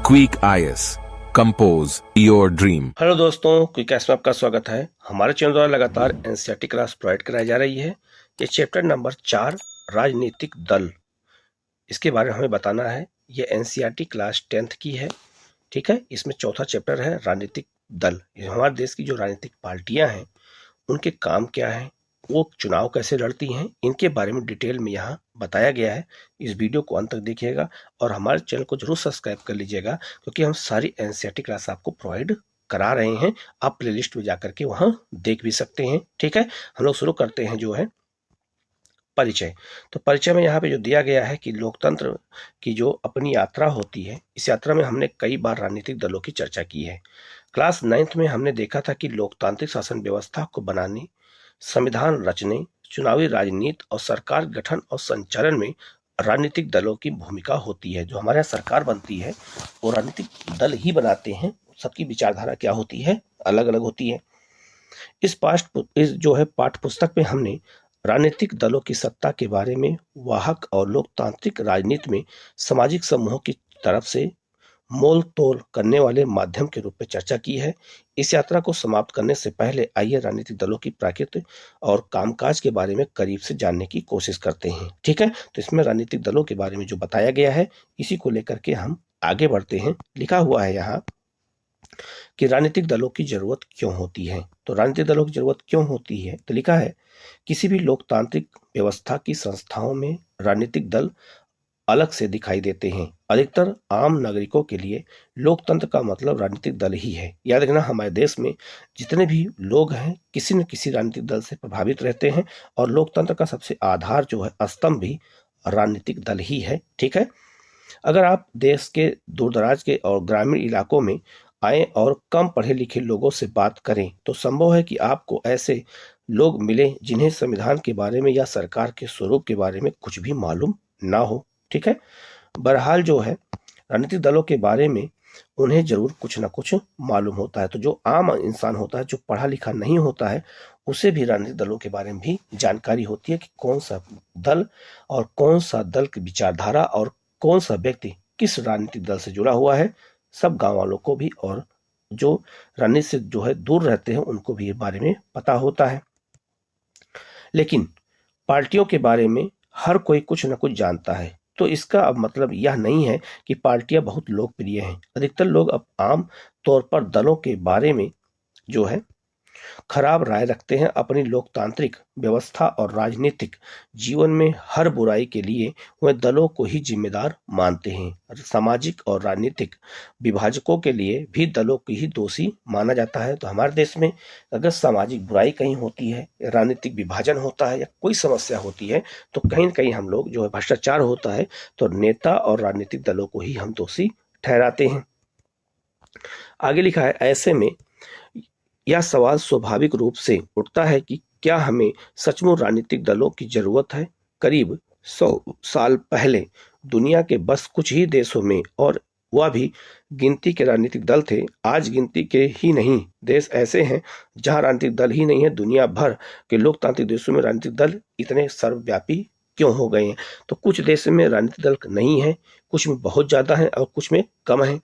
Quick IAS compose your dream. Hello दोस्तों, quick IAS में आपका स्वागत है। हमारे चैनल द्वारा लगातार एनसीईआरटी क्लास प्रोवाइड कराई जा रही है। ये चैप्टर नंबर 4 राजनीतिक दल, इसके बारे में हमें बताना है। ये एनसीईआरटी क्लास 10th की है, ठीक है। इसमें चौथा चैप्टर है राजनीतिक दल। हमारे देश की जो राजनीतिक पार्टियां हैं उनके काम क्या है, वो चुनाव कैसे लड़ती हैं, इनके बारे में डिटेल में यहाँ बताया गया है। इस वीडियो को अंत तक देखिएगा और हमारे चैनल को जरूर सब्सक्राइब कर लीजिएगा, क्योंकि हम सारी एनसीईआरटी क्लास आपको प्रोवाइड करा रहे हैं। आप प्लेलिस्ट में जाकर के वहां देख भी सकते हैं, ठीक है। हम लोग शुरू करते हैं जो है परिचय। तो परिचय में यहाँ पे जो दिया गया है कि लोकतंत्र की जो अपनी यात्रा होती है, इस यात्रा में हमने कई बार राजनीतिक दलों की चर्चा की है। क्लास 9th में हमने देखा था कि लोकतांत्रिक शासन व्यवस्था को बनाने, संविधान रचने, चुनावी राजनीति और सरकार गठन और संचालन में राजनीतिक दलों की भूमिका होती है। जो हमारे यहाँ सरकार बनती है वो राजनीतिक दल ही बनाते हैं। सबकी विचारधारा क्या होती है, अलग अलग होती है। इस जो है पाठ्य पुस्तक में हमने राजनीतिक दलों की सत्ता के बारे में, वाहक और लोकतांत्रिक राजनीति में सामाजिक समूहों की तरफ से मोल तोल करने वाले माध्यम के रूप में चर्चा की है। इस यात्रा को समाप्त करने से पहले आइए राजनीतिक दलों की प्रकृति और कामकाज के बारे में करीब से जानने की कोशिश करते हैं, ठीक है। तो इसमें राजनीतिक दलों के बारे में जो बताया गया है, इसी को लेकर के हम आगे बढ़ते हैं। लिखा हुआ है यहाँ कि राजनीतिक दलों की जरूरत क्यों होती है। तो राजनीतिक दलों की जरूरत क्यों होती है, तो लिखा है किसी भी लोकतांत्रिक व्यवस्था की संस्थाओं में राजनीतिक दल अलग से दिखाई देते हैं। अधिकतर आम नागरिकों के लिए लोकतंत्र का मतलब राजनीतिक दल ही है। याद रखना, हमारे देश में जितने भी लोग हैं किसी न किसी राजनीतिक दल से प्रभावित रहते हैं, और लोकतंत्र का सबसे आधार जो है, स्तंभ भी राजनीतिक दल ही है, ठीक है। अगर आप देश के दूरदराज के और ग्रामीण इलाकों में आए और कम पढ़े लिखे लोगों से बात करें तो संभव है कि आपको ऐसे लोग मिले जिन्हें संविधान के बारे में या सरकार के स्वरूप के बारे में कुछ भी मालूम ना हो, ठीक है। बहरहाल जो है राजनीतिक दलों के बारे में उन्हें जरूर कुछ ना कुछ मालूम होता है। तो जो आम इंसान होता है, जो पढ़ा लिखा नहीं होता है, उसे भी राजनीतिक दलों के बारे में भी जानकारी होती है कि कौन सा दल और कौन सा दल की विचारधारा और कौन सा व्यक्ति किस राजनीतिक दल से जुड़ा हुआ है। सब गांव वालों को भी और जो राजनीति से जो है दूर रहते हैं उनको भी इस बारे में पता होता है। लेकिन पार्टियों के बारे में हर कोई कुछ न कुछ जानता है। तो इसका अब मतलब यह नहीं है कि पार्टियां बहुत लोकप्रिय हैं। अधिकतर लोग अब आम तौर पर दलों के बारे में जो है खराब राय रखते हैं। अपनी लोकतांत्रिक व्यवस्था और राजनीतिक जीवन में हर बुराई के लिए वह दलों को ही जिम्मेदार मानते हैं। सामाजिक और राजनीतिक विभाजकों के लिए भी दलों को ही दोषी माना जाता है। तो हमारे देश में अगर सामाजिक बुराई कहीं होती है, राजनीतिक विभाजन होता है या कोई समस्या होती है, तो कहीं न कहीं हम लोग जो है भ्रष्टाचार होता है, तो नेता और राजनीतिक दलों को ही हम दोषी ठहराते हैं। आगे लिखा है, ऐसे में यह सवाल स्वाभाविक रूप से उठता है कि क्या हमें सचमुच राजनीतिक दलों की जरूरत है। करीब 100 साल पहले दुनिया के बस कुछ ही देशों में, और वह भी गिनती के राजनीतिक दल थे। आज गिनती के ही नहीं देश ऐसे हैं जहां राजनीतिक दल ही नहीं है। दुनिया भर के लोकतांत्रिक देशों में राजनीतिक दल इतने सर्वव्यापी क्यों हो गए हैं। तो कुछ देश में राजनीतिक दल नहीं है, कुछ में बहुत ज्यादा है और कुछ में कम है।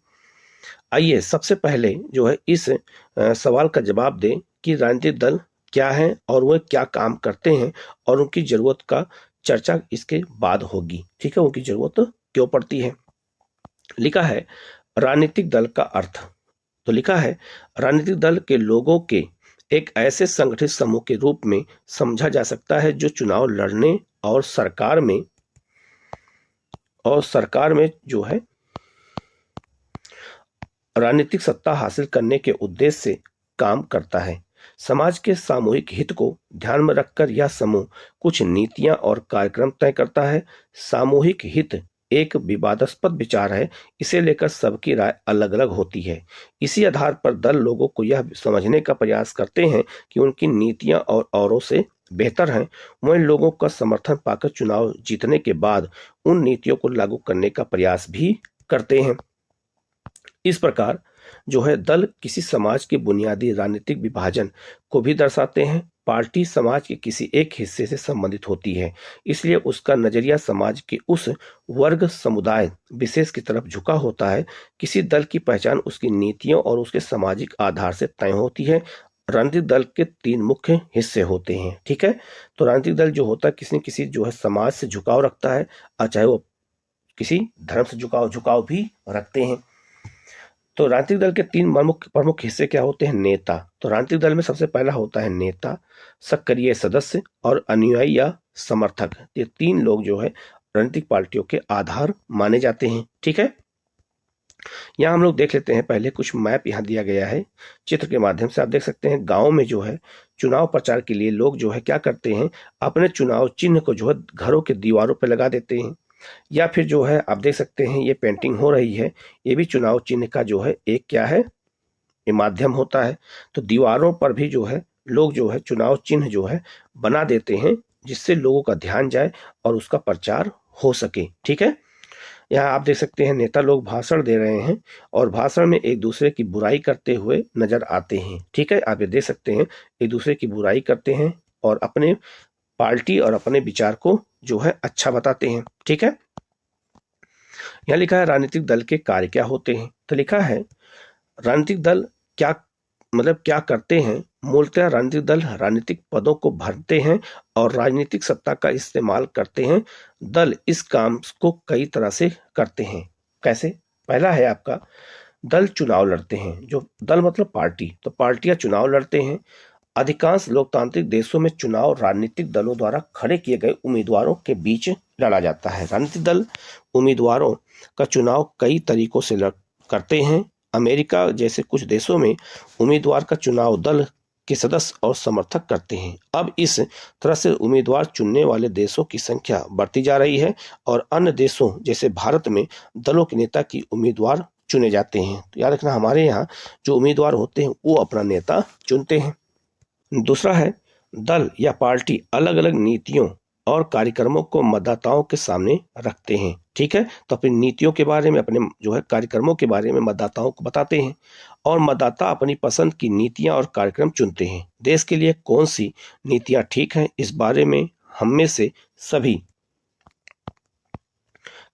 आइए सबसे पहले जो है इस सवाल का जवाब दें कि राजनीतिक दल क्या है और वह क्या काम करते हैं, और उनकी जरूरत का चर्चा इसके बाद होगी, ठीक है। उनकी जरूरत क्यों पड़ती है। लिखा है राजनीतिक दल का अर्थ। तो लिखा है राजनीतिक दल के लोगों के एक ऐसे संगठित समूह के रूप में समझा जा सकता है जो चुनाव लड़ने और सरकार में जो है राजनीतिक सत्ता हासिल करने के उद्देश्य से काम करता है। समाज के सामूहिक हित को ध्यान में रखकर यह समूह कुछ नीतियां और कार्यक्रम तय करता है। सामूहिक हित एक विवादास्पद विचार है, इसे लेकर सबकी राय अलग अलग होती है। इसी आधार पर दल लोगों को यह समझने का प्रयास करते हैं कि उनकी नीतियां और औरों से बेहतर हैं। वह लोगों का समर्थन पाकर चुनाव जीतने के बाद उन नीतियों को लागू करने का प्रयास भी करते हैं। इस प्रकार जो है दल किसी समाज के बुनियादी राजनीतिक विभाजन को भी दर्शाते हैं। पार्टी समाज के किसी एक हिस्से से संबंधित होती है, इसलिए उसका नजरिया समाज के उस वर्ग समुदाय विशेष की तरफ झुका होता है। किसी दल की पहचान उसकी नीतियों और उसके सामाजिक आधार से तय होती है। राजनीतिक दल के 3 मुख्य हिस्से होते हैं, ठीक है। तो राजनीतिक दल जो होता है किसी न किसी जो है समाज से झुकाव रखता है, और चाहे वो किसी धर्म से झुकाव भी रखते हैं। तो राजनीतिक दल के 3 प्रमुख हिस्से क्या होते हैं? नेता। तो राजनीतिक दल में सबसे पहला होता है नेता, सक्रिय सदस्य और अनुयायी या समर्थक। ये 3 लोग जो है राजनीतिक पार्टियों के आधार माने जाते हैं, ठीक है। यहाँ हम लोग देख लेते हैं, पहले कुछ मैप यहाँ दिया गया है चित्र के माध्यम से। आप देख सकते हैं गांव में जो है चुनाव प्रचार के लिए लोग जो है क्या करते हैं, अपने चुनाव चिन्ह को जो है घरों के दीवारों पर लगा देते हैं, या फिर जो है आप देख सकते हैं ये पेंटिंग हो रही है, ये भी चुनाव चिन्ह का जो है एक क्या है, ये माध्यम होता है। तो दीवारों पर भी जो है लोग जो है चुनाव चिन्ह जो है बना देते हैं, जिससे लोगों का ध्यान जाए और उसका प्रचार हो सके, ठीक है। यहाँ आप देख सकते हैं नेता लोग भाषण दे रहे हैं और भाषण में एक दूसरे की बुराई करते हुए नजर आते हैं, ठीक है। आप ये देख सकते हैं एक दूसरे की बुराई करते हैं और अपने पार्टी और अपने विचार को जो है अच्छा बताते हैं, ठीक है। यहाँ लिखा है राजनीतिक दल के कार्य क्या होते हैं। तो लिखा है राजनीतिक दल क्या करते हैं। मूलतः राजनीतिक दल राजनीतिक पदों को भरते हैं और राजनीतिक सत्ता का इस्तेमाल करते हैं। दल इस काम को कई तरह से करते हैं। कैसे? पहला है आपका दल चुनाव लड़ते हैं। जो दल मतलब पार्टी, तो पार्टियां चुनाव लड़ते हैं। अधिकांश लोकतांत्रिक देशों में चुनाव राजनीतिक दलों द्वारा खड़े किए गए उम्मीदवारों के बीच लड़ा जाता है। राजनीतिक दल उम्मीदवारों का चुनाव कई तरीकों से करते हैं। अमेरिका जैसे कुछ देशों में उम्मीदवार का चुनाव दल के सदस्य और समर्थक करते हैं। अब इस तरह से उम्मीदवार चुनने वाले देशों की संख्या बढ़ती जा रही है और अन्य देशों जैसे भारत में दलों के नेता की उम्मीदवार चुने जाते हैं। तो याद रखना, हमारे यहाँ जो उम्मीदवार होते हैं वो अपना नेता चुनते हैं। दूसरा है दल या पार्टी अलग अलग नीतियों और कार्यक्रमों को मतदाताओं के सामने रखते हैं, ठीक है। तो अपनी नीतियों के बारे में, अपने जो है कार्यक्रमों के बारे में मतदाताओं को बताते हैं और मतदाता अपनी पसंद की नीतियां और कार्यक्रम चुनते हैं। देश के लिए कौन सी नीतियां ठीक हैं, इस बारे में हम में से सभी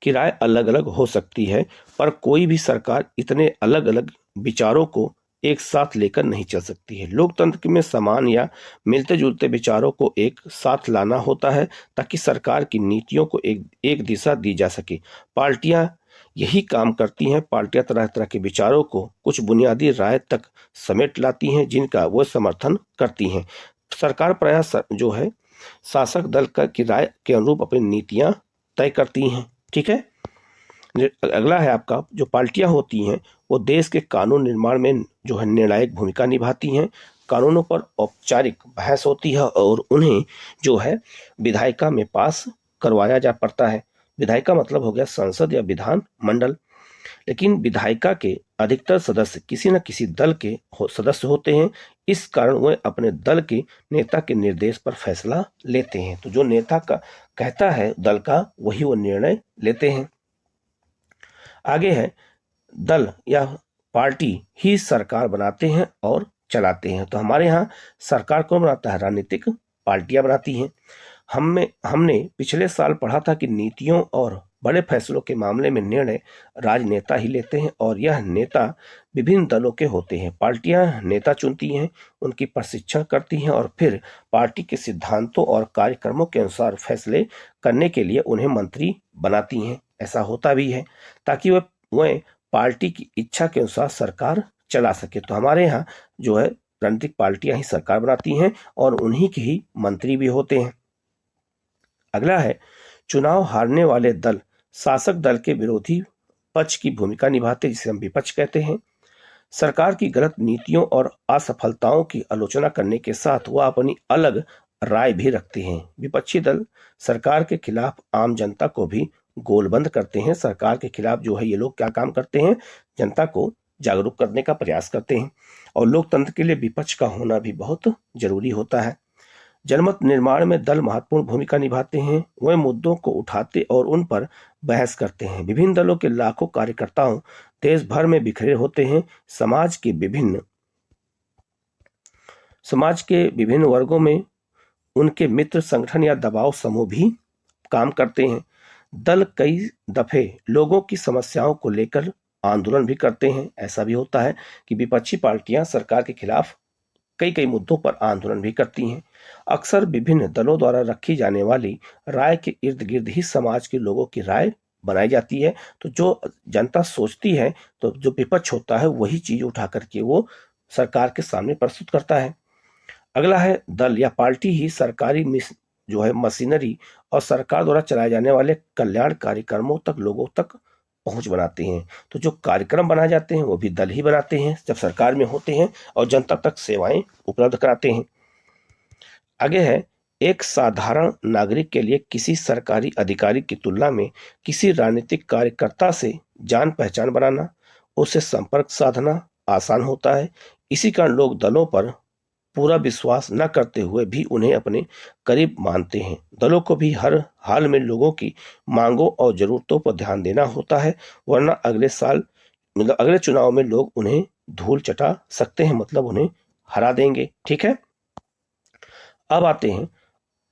की राय अलग अलग हो सकती है, पर कोई भी सरकार इतने अलग अलग विचारों को एक साथ लेकर नहीं चल सकती है। लोकतंत्र में समान या मिलते जुलते विचारों को एक साथ लाना होता है ताकि सरकार की नीतियों को एक दिशा दी जा सके। पार्टियां यही काम करती हैं। पार्टियां तरह तरह के विचारों को कुछ बुनियादी राय तक समेट लाती हैं जिनका वो समर्थन करती हैं। सरकार प्रायः जो है शासक दल की राय के अनुरूप अपनी नीतियां तय करती हैं, ठीक है। अगला है आपका, जो पार्टियां होती हैं वो देश के कानून निर्माण में जो है निर्णायक भूमिका निभाती हैं। कानूनों पर औपचारिक बहस होती है और उन्हें जो है विधायिका में पास करवाया जा पड़ता है। विधायिका मतलब हो गया संसद या विधान मंडल। लेकिन विधायिका के अधिकतर सदस्य किसी न किसी दल के सदस्य होते हैं। इस कारण वह अपने दल के नेता के निर्देश पर फैसला लेते हैं। तो जो नेता का कहता है दल का, वही वो निर्णय लेते हैं। आगे है दल या पार्टी ही सरकार बनाते हैं और चलाते हैं। तो हमारे यहाँ सरकार कौन बनाता है? राजनीतिक पार्टियां बनाती हैं। हमने पिछले साल पढ़ा था कि नीतियों और बड़े फैसलों के मामले में निर्णय राजनेता ही लेते हैं और यह नेता विभिन्न दलों के होते हैं। पार्टियां नेता चुनती हैं, उनकी प्रशिक्षण करती हैं और फिर पार्टी के सिद्धांतों और कार्यक्रमों के अनुसार फैसले करने के लिए उन्हें मंत्री बनाती हैं। ऐसा होता भी है ताकि वह पार्टी की इच्छा के अनुसार सरकार चला सके। तो हमारे यहाँ जो है राजनीतिक पार्टियां ही सरकार बनाती हैं और उन्हीं के ही मंत्री भी होते हैं। अगला है चुनाव हारने वाले दल शासक दल के विरोधी पक्ष की भूमिका निभाते, जिसे हम विपक्ष कहते हैं। सरकार की गलत नीतियों और असफलताओं की आलोचना करने के साथ वह अपनी अलग राय भी रखते हैं। विपक्षी दल सरकार के खिलाफ आम जनता को भी गोलबंद करते हैं। सरकार के खिलाफ जो है ये लोग क्या काम करते हैं? जनता को जागरूक करने का प्रयास करते हैं। और लोकतंत्र के लिए विपक्ष का होना भी बहुत जरूरी होता है। जनमत निर्माण में दल महत्वपूर्ण भूमिका निभाते हैं। वह मुद्दों को उठाते और उन पर बहस करते हैं। विभिन्न दलों के लाखों कार्यकर्ताओं देश भर में बिखरे होते हैं। समाज के विभिन्न समाज के विभिन्न वर्गों में उनके मित्र संगठन या दबाव समूह भी काम करते हैं। दल कई दफे लोगों की समस्याओं को लेकर आंदोलन भी करते हैं। ऐसा भी होता है कि विपक्षी पार्टियां सरकार के खिलाफ कई कई मुद्दों पर आंदोलन भी करती हैं। अक्सर विभिन्न दलों द्वारा रखी जाने वाली राय के इर्द गिर्द ही समाज के लोगों की राय बनाई जाती है। तो जो जनता सोचती है, तो जो विपक्ष होता है वही चीज उठा करके वो सरकार के सामने प्रस्तुत करता है। अगला है, दल या पार्टी ही सरकारी जो है मशीनरी और सरकार द्वारा चलाए जाने वाले कल्याण कार्यक्रमों तक लोगों तक पहुंच बनाते हैं। तो जो कार्यक्रम बनाए जाते हैं वो भी दल ही बनाते हैं जब सरकार में होते हैं और जनता तक सेवाएं उपलब्ध कराते हैं। आगे है, एक साधारण नागरिक के लिए किसी सरकारी अधिकारी की तुलना में किसी राजनीतिक कार्यकर्ता से जान पहचान बनाना, उससे संपर्क साधना आसान होता है। इसी कारण लोग दलों पर पूरा विश्वास न करते हुए भी उन्हें अपने करीब मानते हैं। दलों को भी हर हाल में लोगों की मांगों और जरूरतों पर ध्यान देना होता है, वरना अगले चुनाव में लोग उन्हें धूल चटा सकते हैं, मतलब उन्हें हरा देंगे। ठीक है, अब आते हैं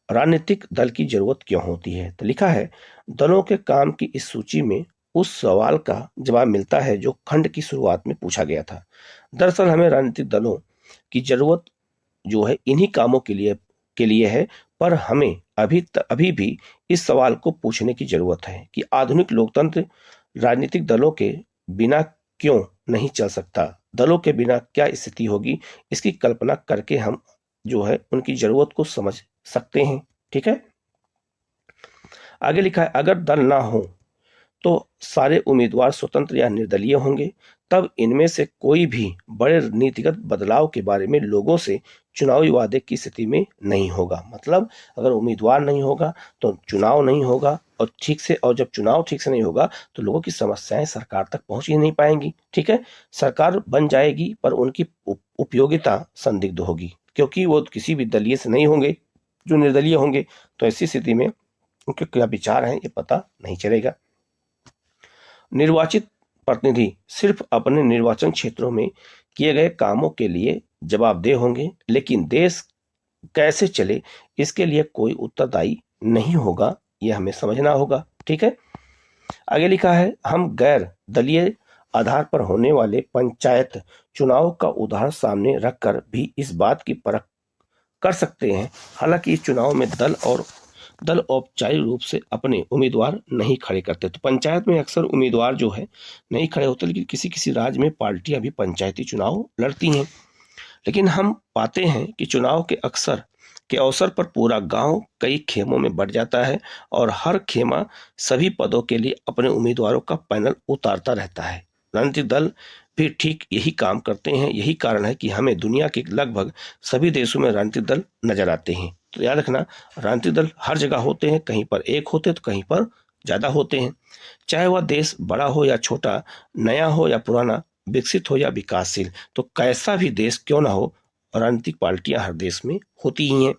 राजनीतिक दल की जरूरत क्यों होती है। तो लिखा है, दलों के काम की इस सूची में उस सवाल का जवाब मिलता है जो खंड की शुरुआत में पूछा गया था। दरअसल हमें राजनीतिक दलों की जरूरत जो है इन्हीं कामों के लिए है, पर हमें अभी भी इस सवाल को पूछने की जरूरत है कि आधुनिक लोकतंत्र राजनीतिक दलों के बिना क्यों नहीं चल सकता। दलों के बिना क्या स्थिति होगी, इसकी कल्पना करके हम जो है उनकी जरूरत को समझ सकते हैं। ठीक है, आगे लिखा है, अगर दल ना हो तो सारे उम्मीदवार स्वतंत्र या निर्दलीय होंगे, तब इनमें से कोई भी बड़े नीतिगत बदलाव के बारे में लोगों से चुनावी वादे की स्थिति में नहीं होगा। मतलब अगर उम्मीदवार नहीं होगा तो चुनाव नहीं होगा, और जब चुनाव ठीक से नहीं होगा तो लोगों की समस्याएं सरकार तक पहुंच ही नहीं पाएंगी। ठीक है, सरकार बन जाएगी पर उनकी उपयोगिता संदिग्ध होगी, क्योंकि वो किसी भी दलीय से नहीं होंगे, जो निर्दलीय होंगे। तो ऐसी स्थिति में उनके क्या विचार हैं ये पता नहीं चलेगा। निर्वाचित प्रतिनिधि सिर्फ अपने निर्वाचन क्षेत्रों में किए गए कामों के लिए जवाबदेह होंगे, लेकिन देश कैसे चले इसके लिए कोई उत्तरदायी नहीं होगा, यह हमें समझना होगा। ठीक है, आगे लिखा है, हम गैर दलीय आधार पर होने वाले पंचायत चुनाव का उदाहरण सामने रखकर भी इस बात की परख कर सकते हैं। हालांकि इस चुनाव में दल औपचारिक रूप से अपने उम्मीदवार नहीं खड़े करते। तो पंचायत में अक्सर उम्मीदवार जो है नहीं खड़े होते, लेकिन किसी किसी राज्य में पार्टियां भी पंचायती चुनाव लड़ती हैं। लेकिन हम पाते हैं कि चुनाव के अवसर पर पूरा गांव कई खेमों में बंट जाता है और हर खेमा सभी पदों के लिए अपने उम्मीदवारों का पैनल उतारता रहता है। राजनीतिक दल भी ठीक यही काम करते हैं। यही कारण है कि हमें दुनिया के लगभग सभी देशों में राजनीतिक दल नजर आते हैं। तो याद रखना, राजनीतिक दल हर जगह होते हैं, कहीं पर एक होते तो कहीं पर ज्यादा होते हैं। चाहे वह देश बड़ा हो या छोटा, नया हो या पुराना, विकसित हो या विकासशील, तो कैसा भी देश क्यों ना हो, राजनीतिक पार्टियां हर देश में होती ही हैं।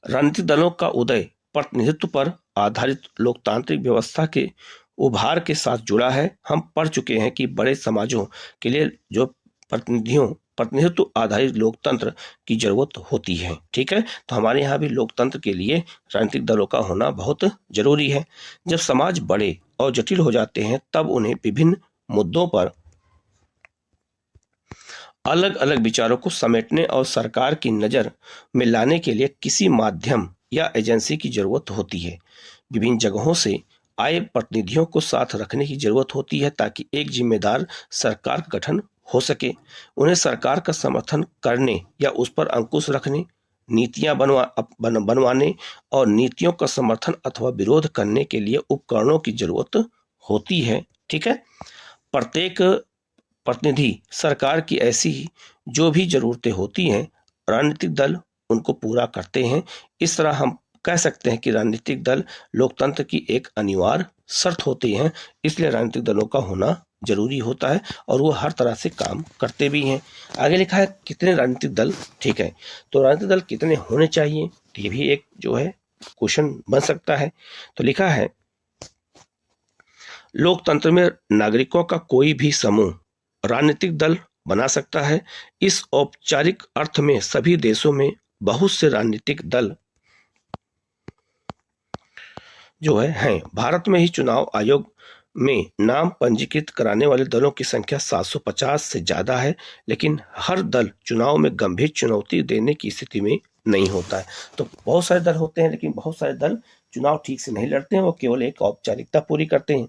राजनीतिक दलों का उदय प्रतिनिधित्व पर आधारित लोकतांत्रिक व्यवस्था के उभार के साथ जुड़ा है। हम पढ़ चुके हैं कि बड़े समाजों के लिए जो प्रतिनिधित्व आधारित लोकतंत्र की जरूरत होती है। ठीक है, तो हमारे यहाँ भी लोकतंत्र के लिए राजनीतिक दलों का होना बहुत जरूरी है। जब समाज बड़े और जटिल हो जाते हैं तब उन्हें विभिन्न मुद्दों पर अलग अलग विचारों को समेटने और सरकार की नजर में लाने के लिए किसी माध्यम या एजेंसी की जरूरत होती है। विभिन्न जगहों से आए प्रतिनिधियों को साथ रखने की जरूरत होती है ताकि एक जिम्मेदार सरकार का गठन हो सके। उन्हें सरकार का समर्थन करने या उस पर अंकुश रखने, नीतियां बनवाने और नीतियों का समर्थन अथवा विरोध करने के लिए उपकरणों की जरूरत होती है। ठीक है, प्रत्येक प्रतिनिधि सरकार की ऐसी जो भी जरूरतें होती हैं, राजनीतिक दल उनको पूरा करते हैं। इस तरह हम कह सकते हैं कि राजनीतिक दल लोकतंत्र की एक अनिवार्य शर्त होती हैं। इसलिए राजनीतिक दलों का होना जरूरी होता है और वो हर तरह से काम करते भी हैं। आगे लिखा है, कितने राजनीतिक दल। ठीक है, तो राजनीतिक दल कितने होने चाहिए, तो ये भी एक जो है क्वेश्चन बन सकता है। तो लिखा है, लोकतंत्र में नागरिकों का कोई भी समूह राजनीतिक दल बना सकता है। इस औपचारिक अर्थ में सभी देशों में बहुत से राजनीतिक दल जो हैं। भारत में ही चुनाव आयोग में नाम पंजीकृत कराने वाले दलों की संख्या 750 से ज्यादा है, लेकिन हर दल चुनाव में गंभीर चुनौती देने की स्थिति में नहीं होता है। तो बहुत सारे दल होते हैं, लेकिन बहुत सारे दल चुनाव ठीक से नहीं लड़ते हैं, वो केवल एक औपचारिकता पूरी करते हैं।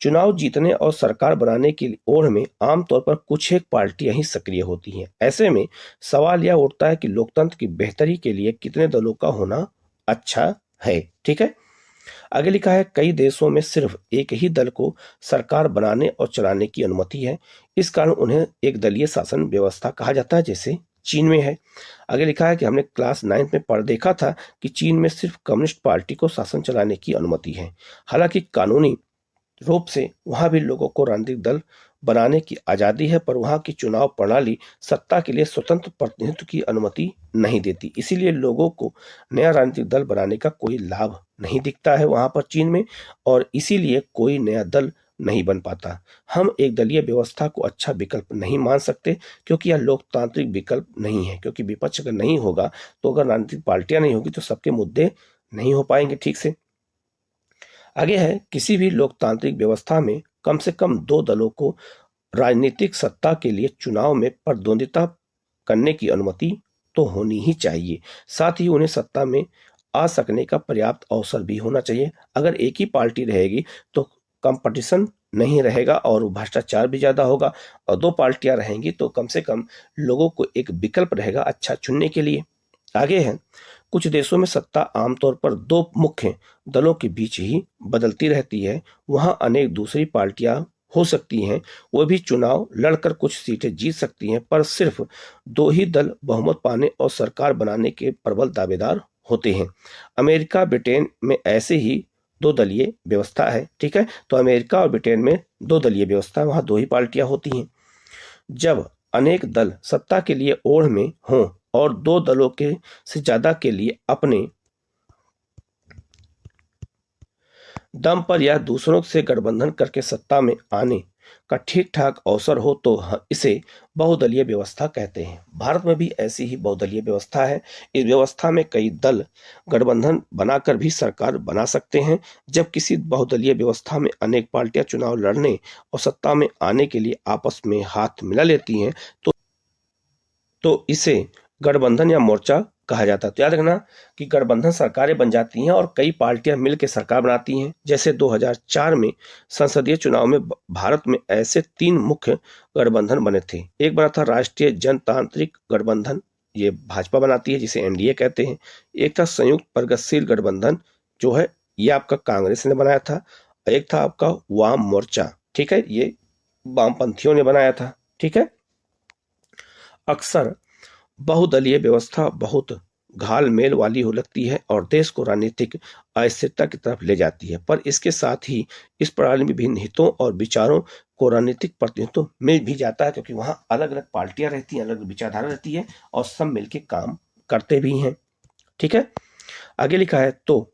चुनाव जीतने और सरकार बनाने की ओर में आमतौर पर कुछ एक पार्टियां ही सक्रिय होती हैं। ऐसे में सवाल यह उठता है कि लोकतंत्र की बेहतरी के लिए कितने दलों का होना अच्छा है। ठीक है, आगे लिखा है, कई देशों में सिर्फ एक ही दल को सरकार बनाने और चलाने की अनुमति है। इस कारण उन्हें एक दलीय शासन व्यवस्था कहा जाता है, जैसे चीन में है। आगे लिखा है कि हमने क्लास 9 में पढ़ देखा था कि चीन में सिर्फ कम्युनिस्ट पार्टी को शासन चलाने की अनुमति है। हालांकि कानूनी रूप से वहां भी लोगों को राजनीतिक दल बनाने की आजादी है, पर वहां की चुनाव प्रणाली सत्ता के लिए स्वतंत्र प्रतिनिधित्व की अनुमति नहीं देती। इसीलिए लोगों को नया राजनीतिक दल बनाने का कोई लाभ नहीं दिखता है वहां पर चीन में, और इसीलिए कोई नया दल नहीं बन पाता। हम एक दलीय व्यवस्था को अच्छा विकल्प नहीं मान सकते, क्योंकि यह लोकतांत्रिक विकल्प नहीं है। क्योंकि विपक्ष अगर नहीं होगा, तो अगर राजनीतिक पार्टियां नहीं होगी, तो सबके मुद्दे नहीं हो पाएंगे ठीक से। आगे है, किसी भी लोकतांत्रिक व्यवस्था में कम से कम दो दलों को राजनीतिक सत्ता के लिए चुनाव में प्रतिद्वंदिता करने की अनुमति तो होनी ही चाहिए। साथ ही उन्हें सत्ता में आ सकने का पर्याप्त अवसर भी होना चाहिए। अगर एक ही पार्टी रहेगी तो कंपटीशन नहीं रहेगा और भ्रष्टाचार भी ज्यादा होगा, और दो पार्टियां रहेंगी तो कम से कम लोगों को एक विकल्प रहेगा अच्छा चुनने के लिए। आगे है, कुछ देशों में सत्ता आमतौर पर दो मुख्य दलों के बीच ही बदलती रहती है। वहां अनेक दूसरी पार्टियां हो सकती हैं, वो भी चुनाव लड़कर कुछ सीटें जीत सकती हैं, पर सिर्फ दो ही दल बहुमत पाने और सरकार बनाने के प्रबल दावेदार होते हैं। अमेरिका ब्रिटेन में ऐसे ही दो दलीय व्यवस्था है। ठीक है, तो अमेरिका और ब्रिटेन में दो दलीय व्यवस्था है, वहां दो ही पार्टियां होती हैं। जब अनेक दल सत्ता के लिए ओढ़ में हों और दो दलों के से ज्यादा के लिए अपने दम पर या दूसरों से गठबंधन करके सत्ता में आने का ठीक ठाक अवसर हो, तो इसे बहुदलीय व्यवस्था कहते हैं। भारत में भी ऐसी ही बहुदलीय व्यवस्था है। इस व्यवस्था में कई दल गठबंधन बनाकर भी सरकार बना सकते हैं। जब किसी बहुदलीय व्यवस्था में अनेक पार्टियां चुनाव लड़ने और सत्ता में आने के लिए आपस में हाथ मिला लेती हैं, तो इसे गठबंधन या मोर्चा कहा जाता है। तो याद रखना कि गठबंधन सरकारें बन जाती हैं और कई पार्टियां मिलकर सरकार बनाती हैं। जैसे 2004 में संसदीय चुनाव में भारत में ऐसे 3 मुख्य गठबंधन बने थे। एक बना था राष्ट्रीय जनतांत्रिक गठबंधन, ये भाजपा बनाती है, जिसे एनडीए कहते हैं। एक था संयुक्त प्रगतिशील गठबंधन, जो है ये आपका कांग्रेस ने बनाया था। एक था आपका वाम मोर्चा, ठीक है, ये वामपंथियों ने बनाया था। ठीक है, अक्सर बहुदलीय व्यवस्था बहुत घालमेल वाली हो लगती है और देश को राजनीतिक अस्थिरता की तरफ ले जाती है, पर इसके साथ ही इस प्रणाली में विभिन्न हितों और विचारों को राजनीतिक प्रतिनिधित्व मिल भी जाता है, क्योंकि वहां अलग अलग पार्टियां रहती हैं, अलग अलग विचारधारा रहती है और सब मिलकर काम करते भी हैं। ठीक है, आगे लिखा है, तो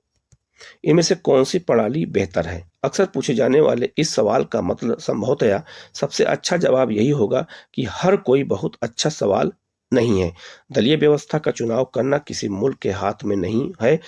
इनमें से कौन सी प्रणाली बेहतर है? अक्सर पूछे जाने वाले इस सवाल का मतलब संभवतया सबसे अच्छा जवाब यही होगा कि हर कोई बहुत अच्छा सवाल नहीं है। दलीय व्यवस्था का चुनाव करना किसी मुल्क के हाथ में नहीं है।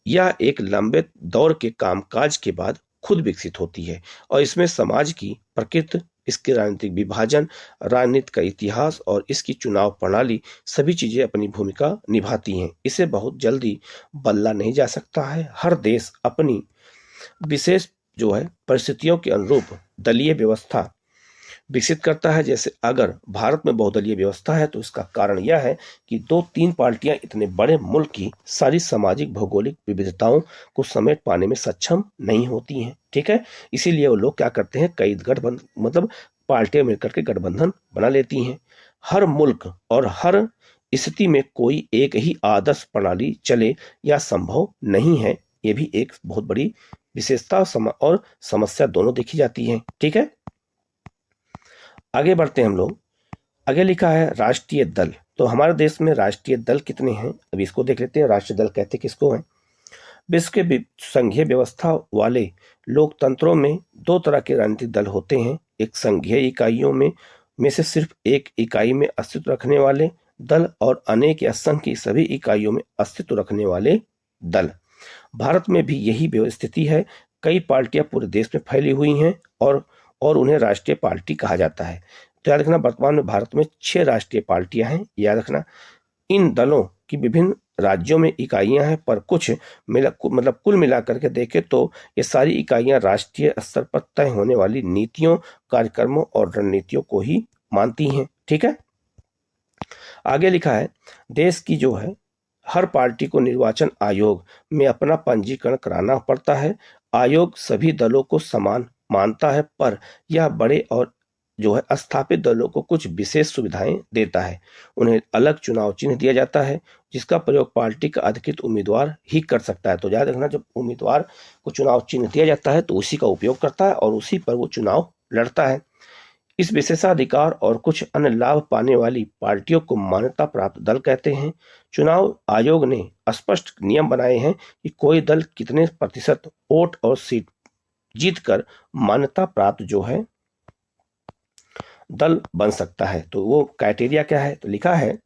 यह एक लंबे दौर के कामकाज के बाद खुद विकसित होती है और इसमें समाज की प्रकृति, इसके राजनीतिक विभाजन, राजनीति का इतिहास और इसकी चुनाव प्रणाली सभी चीजें अपनी भूमिका निभाती हैं। इसे बहुत जल्दी बदला नहीं जा सकता है। हर देश अपनी विशेष जो है परिस्थितियों के अनुरूप दलीय व्यवस्था विकसित करता है। जैसे अगर भारत में बहुदलीय व्यवस्था है, तो इसका कारण यह है कि 2-3 पार्टियां इतने बड़े मुल्क की सारी सामाजिक भौगोलिक विविधताओं को समेट पाने में सक्षम नहीं होती हैं। ठीक है, इसीलिए वो लोग क्या करते हैं, कई गठबंधन मतलब पार्टियां मिलकर के गठबंधन बना लेती हैं। हर मुल्क और हर स्थिति में कोई एक ही आदर्श प्रणाली चले या संभव नहीं है। ये भी एक बहुत बड़ी विशेषता और समस्या दोनों देखी जाती है। ठीक है, आगे बढ़ते हैं हम लोग। आगे लिखा है राष्ट्रीय दल। तो हमारे देश में राष्ट्रीय दल कितने हैं, अभी इसको देख लेते हैं। राष्ट्रीय दल कहते किसको हैं? विश्व के संघीय व्यवस्था वाले लोकतंत्रों में 2 तरह के राजनीतिक दल होते हैं। एक संघीय इकाइयों में में से सिर्फ एक इकाई में अस्तित्व रखने वाले दल और अनेक या संघ की सभी इकाइयों में अस्तित्व रखने वाले दल। भारत में भी यही स्थिति है। कई पार्टियां पूरे देश में फैली हुई हैं और उन्हें राष्ट्रीय पार्टी कहा जाता है। तो याद रखना, वर्तमान में भारत में 6 राष्ट्रीय पार्टियां हैं। याद रखना, इन दलों की विभिन्न राज्यों में इकाइयां हैं, पर कुल मिलाकर के देखें तो ये सारी इकाइयां राष्ट्रीय स्तर पर तय होने वाली नीतियों, कार्यक्रमों और रणनीतियों को ही मानती हैं। ठीक है, आगे लिखा है, देश की जो है हर पार्टी को निर्वाचन आयोग में अपना पंजीकरण कराना पड़ता है। आयोग सभी दलों को समान मानता है, पर यह बड़े और जो है स्थापित दलों को कुछ विशेष सुविधाएं देता है। उन्हें अलग चुनाव चिन्ह दिया जाता है, जिसका प्रयोग पार्टी का अधिकृत उम्मीदवार ही कर सकता है। तो याद रखना, जब उम्मीदवार को चुनाव चिन्ह दिया जाता है तो उसी का उपयोग करता है और उसी पर वो चुनाव लड़ता है। इस विशेषाधिकार और कुछ अन्य लाभ पाने वाली पार्टियों को मान्यता प्राप्त दल कहते हैं। चुनाव आयोग ने स्पष्ट नियम बनाए हैं कि कोई दल कितने प्रतिशत वोट और सीट जीतकर मान्यता प्राप्त जो है दल बन सकता है। तो वो क्राइटेरिया क्या है, तो लिखा है,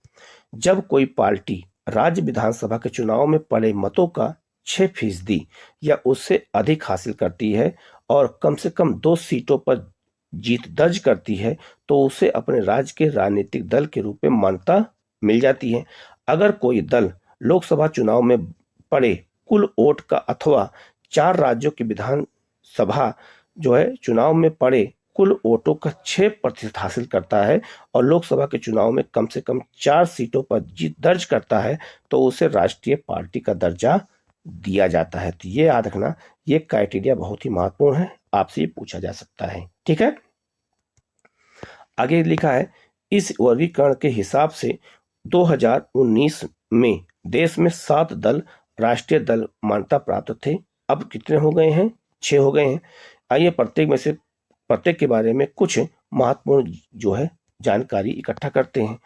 जब कोई पार्टी राज्य विधानसभा के चुनाव में पड़े मतों का 6% या उससे अधिक हासिल करती है और कम से कम 2 सीटों पर जीत दर्ज करती है, तो उसे अपने राज्य के राजनीतिक दल के रूप में मान्यता मिल जाती है। अगर कोई दल लोकसभा चुनाव में पड़े कुल वोट का अथवा 4 राज्यों की विधानसभा जो है चुनाव में पड़े कुल वोटों का 6% हासिल करता है और लोकसभा के चुनाव में कम से कम 4 सीटों पर जीत दर्ज करता है, तो उसे राष्ट्रीय पार्टी का दर्जा दिया जाता है। तो ये याद रखना, ये क्राइटेरिया बहुत ही महत्वपूर्ण है, आपसे ये पूछा जा सकता है। ठीक है, आगे लिखा है, इस वर्गीकरण के हिसाब से 2019 में देश में 7 दल राष्ट्रीय दल मान्यता प्राप्त थे। अब कितने हो गए हैं? 6 हो गए हैं। आइए प्रत्येक के बारे में कुछ महत्वपूर्ण जो है जानकारी इकट्ठा करते हैं।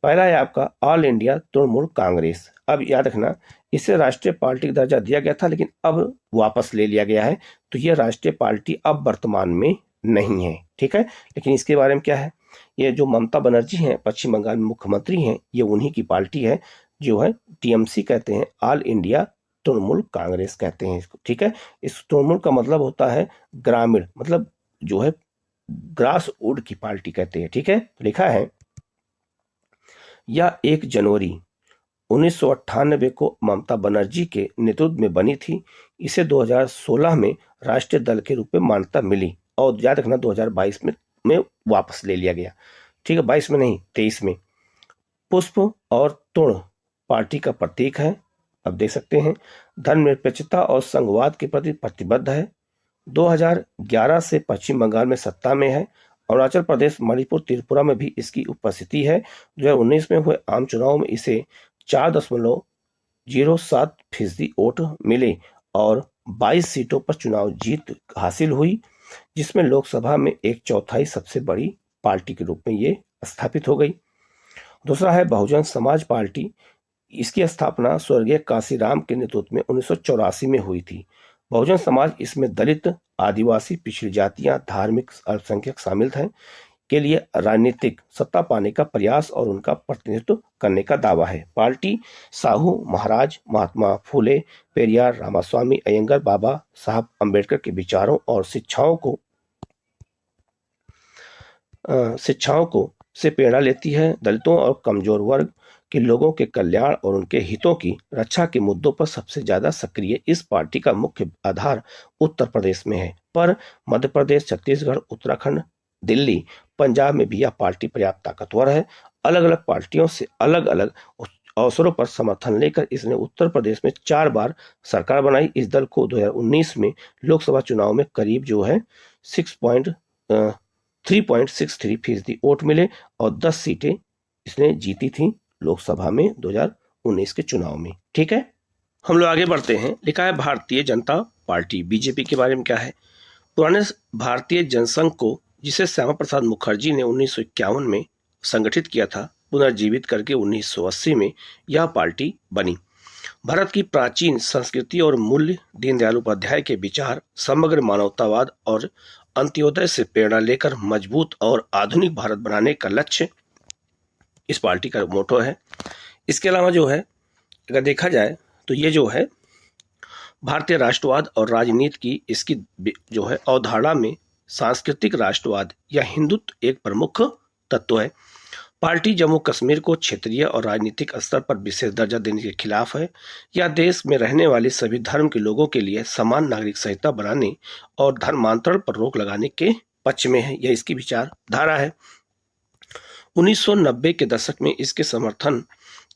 पहला है आपका ऑल इंडिया तृणमूल कांग्रेस। अब याद रखना, इसे राष्ट्रीय पार्टी का दर्जा दिया गया था, लेकिन अब वापस ले लिया गया है, तो यह राष्ट्रीय पार्टी अब वर्तमान में नहीं है। ठीक है, लेकिन इसके बारे में क्या है, ये जो ममता बनर्जी हैं, पश्चिम बंगाल में मुख्यमंत्री हैं, ये उन्हीं की पार्टी है, जो है टीएमसी कहते हैं, ऑल इंडिया तृणमूल कांग्रेस कहते हैं इसको। ठीक है, इस तृणमूल का मतलब होता है ग्रामीण, मतलब जो है ग्रास वुड की पार्टी कहते हैं। ठीक है, लिखा है, यह 1 जनवरी 1998 को ममता बनर्जी के नेतृत्व में बनी थी। इसे 2016 में राष्ट्रीय दल के रूप में मान्यता मिली और याद रखना 2022 में वापस ले लिया गया। ठीक है, 22 में नहीं, 23 में। पुष्प और तृण पार्टी का प्रतीक है। अब देख सकते हैं, धर्मनिरपेक्षता और संघवाद के प्रति प्रतिबद्ध है। 2011 से पश्चिम बंगाल में सत्ता में है। अरुणाचल प्रदेश, मणिपुर, त्रिपुरा में भी इसकी उपस्थिति है। 2019 में हुए आम चुनाव में इसे 4.07% वोट मिले और 22 सीटों पर चुनाव जीत हासिल हुई, जिसमें लोकसभा में 1/4 सबसे बड़ी पार्टी के रूप में ये स्थापित हो गई। दूसरा है बहुजन समाज पार्टी। इसकी स्थापना स्वर्गीय काशीराम के नेतृत्व में 1984 में हुई थी। बहुजन समाज इसमें दलित, आदिवासी, पिछड़ी जातियां, धार्मिक अल्पसंख्यक शामिल थे के लिए राजनीतिक सत्ता पाने का प्रयास और उनका प्रतिनिधित्व करने का दावा है। पार्टी साहू महाराज, महात्मा फूले, पेरियार, रामास्वामी अयंगर, बाबा साहब अम्बेडकर के विचारों और शिक्षाओं को से प्रेरणा लेती है। दलितों और कमजोर वर्ग के लोगों के कल्याण और उनके हितों की रक्षा के मुद्दों पर सबसे ज्यादा सक्रिय इस पार्टी का मुख्य आधार उत्तर प्रदेश में है, पर मध्य प्रदेश, छत्तीसगढ़, उत्तराखंड, दिल्ली, पंजाब में भी यह पार्टी पर्याप्त ताकतवर है। अलग अलग पार्टियों से अलग अलग अवसरों पर समर्थन लेकर इसने उत्तर प्रदेश में 4 बार सरकार बनाई। इस दल को 2019 में लोकसभा चुनाव में करीब जो है 3.63% वोट मिले और 10 सीटें इसने जीती थी लोकसभा में 2019 के चुनाव में। ठीक है, हम लोग आगे बढ़ते हैं। लिखा है भारतीय जनता पार्टी, बीजेपी के बारे में क्या है। पुराने भारतीय जनसंघ को, जिसे श्यामा प्रसाद मुखर्जी ने 1951 में संगठित किया था, पुनर्जीवित करके 1980 में यह पार्टी बनी। भारत की प्राचीन संस्कृति और मूल्य, दीनदयाल उपाध्याय के विचार, समग्र मानवतावाद और अंत्योदय से प्रेरणा लेकर मजबूत और आधुनिक भारत बनाने का लक्ष्य इस पार्टी का मोटो है। इसके अलावा जो है अगर देखा जाए तो ये जो है भारतीय राष्ट्रवाद और राजनीति की इसकी जो है अवधारणा में सांस्कृतिक राष्ट्रवाद या हिंदुत्व एक प्रमुख तत्व है। पार्टी जम्मू कश्मीर को क्षेत्रीय और राजनीतिक स्तर पर विशेष दर्जा देने के खिलाफ है। यह देश में रहने वाले सभी धर्म के लोगों के लिए समान नागरिक संहिता बनाने और धर्मांतरण पर रोक लगाने के पक्ष में है। यह इसकी विचारधारा है। 1990 के दशक में इसके समर्थन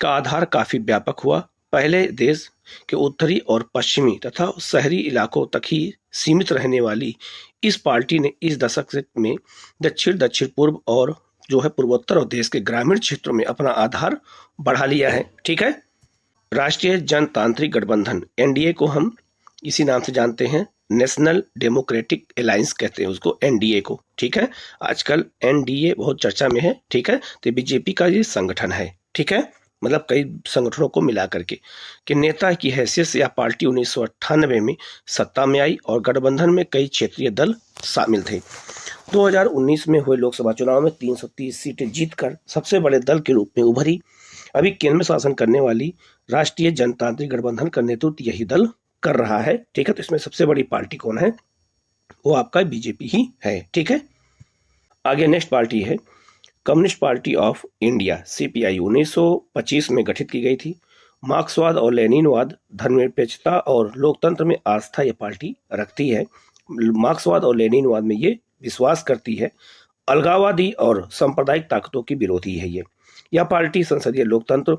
का आधार काफी व्यापक हुआ। पहले देश के उत्तरी और पश्चिमी तथा शहरी इलाकों तक ही सीमित रहने वाली इस पार्टी ने इस दशक में दक्षिण पूर्व और जो है पूर्वोत्तर और देश के ग्रामीण क्षेत्रों में अपना आधार बढ़ा लिया है। ठीक है। राष्ट्रीय जनतांत्रिक गठबंधन एनडीए को हम इसी नाम से जानते हैं, नेशनल डेमोक्रेटिक अलायंस कहते हैं उसको, एनडीए को। ठीक है। आजकल एनडीए बहुत चर्चा में है। ठीक है। तो बीजेपी का ये संगठन है। ठीक है। मतलब कई संगठनों को मिला करके कि नेता की हैसियत से यह पार्टी 1998 में सत्ता में आई और गठबंधन में कई क्षेत्रीय दल शामिल थे। 2019 में हुए लोकसभा चुनाव में 330 सीटें जीतकर सबसे बड़े दल के रूप में उभरी। अभी केंद्र में शासन करने वाली राष्ट्रीय जनतांत्रिक गठबंधन का नेतृत्व यही दल कर रहा है। ठीक है। तो इसमें सबसे बड़ी पार्टी कौन है? वो आपका बीजेपी ही है। ठीक है। आगे नेक्स्ट पार्टी है communist party of India, CPI. 1925 में गठित की गई थी। मार्क्सवाद और लेनिनवाद, धर्मनिरपेक्षता और लोकतंत्र में आस्था यह पार्टी रखती है। मार्क्सवाद और लेनिनवाद में ये विश्वास करती है। अलगाववादी और सांप्रदायिक ताकतों की विरोधी है ये। यह पार्टी संसदीय लोकतंत्र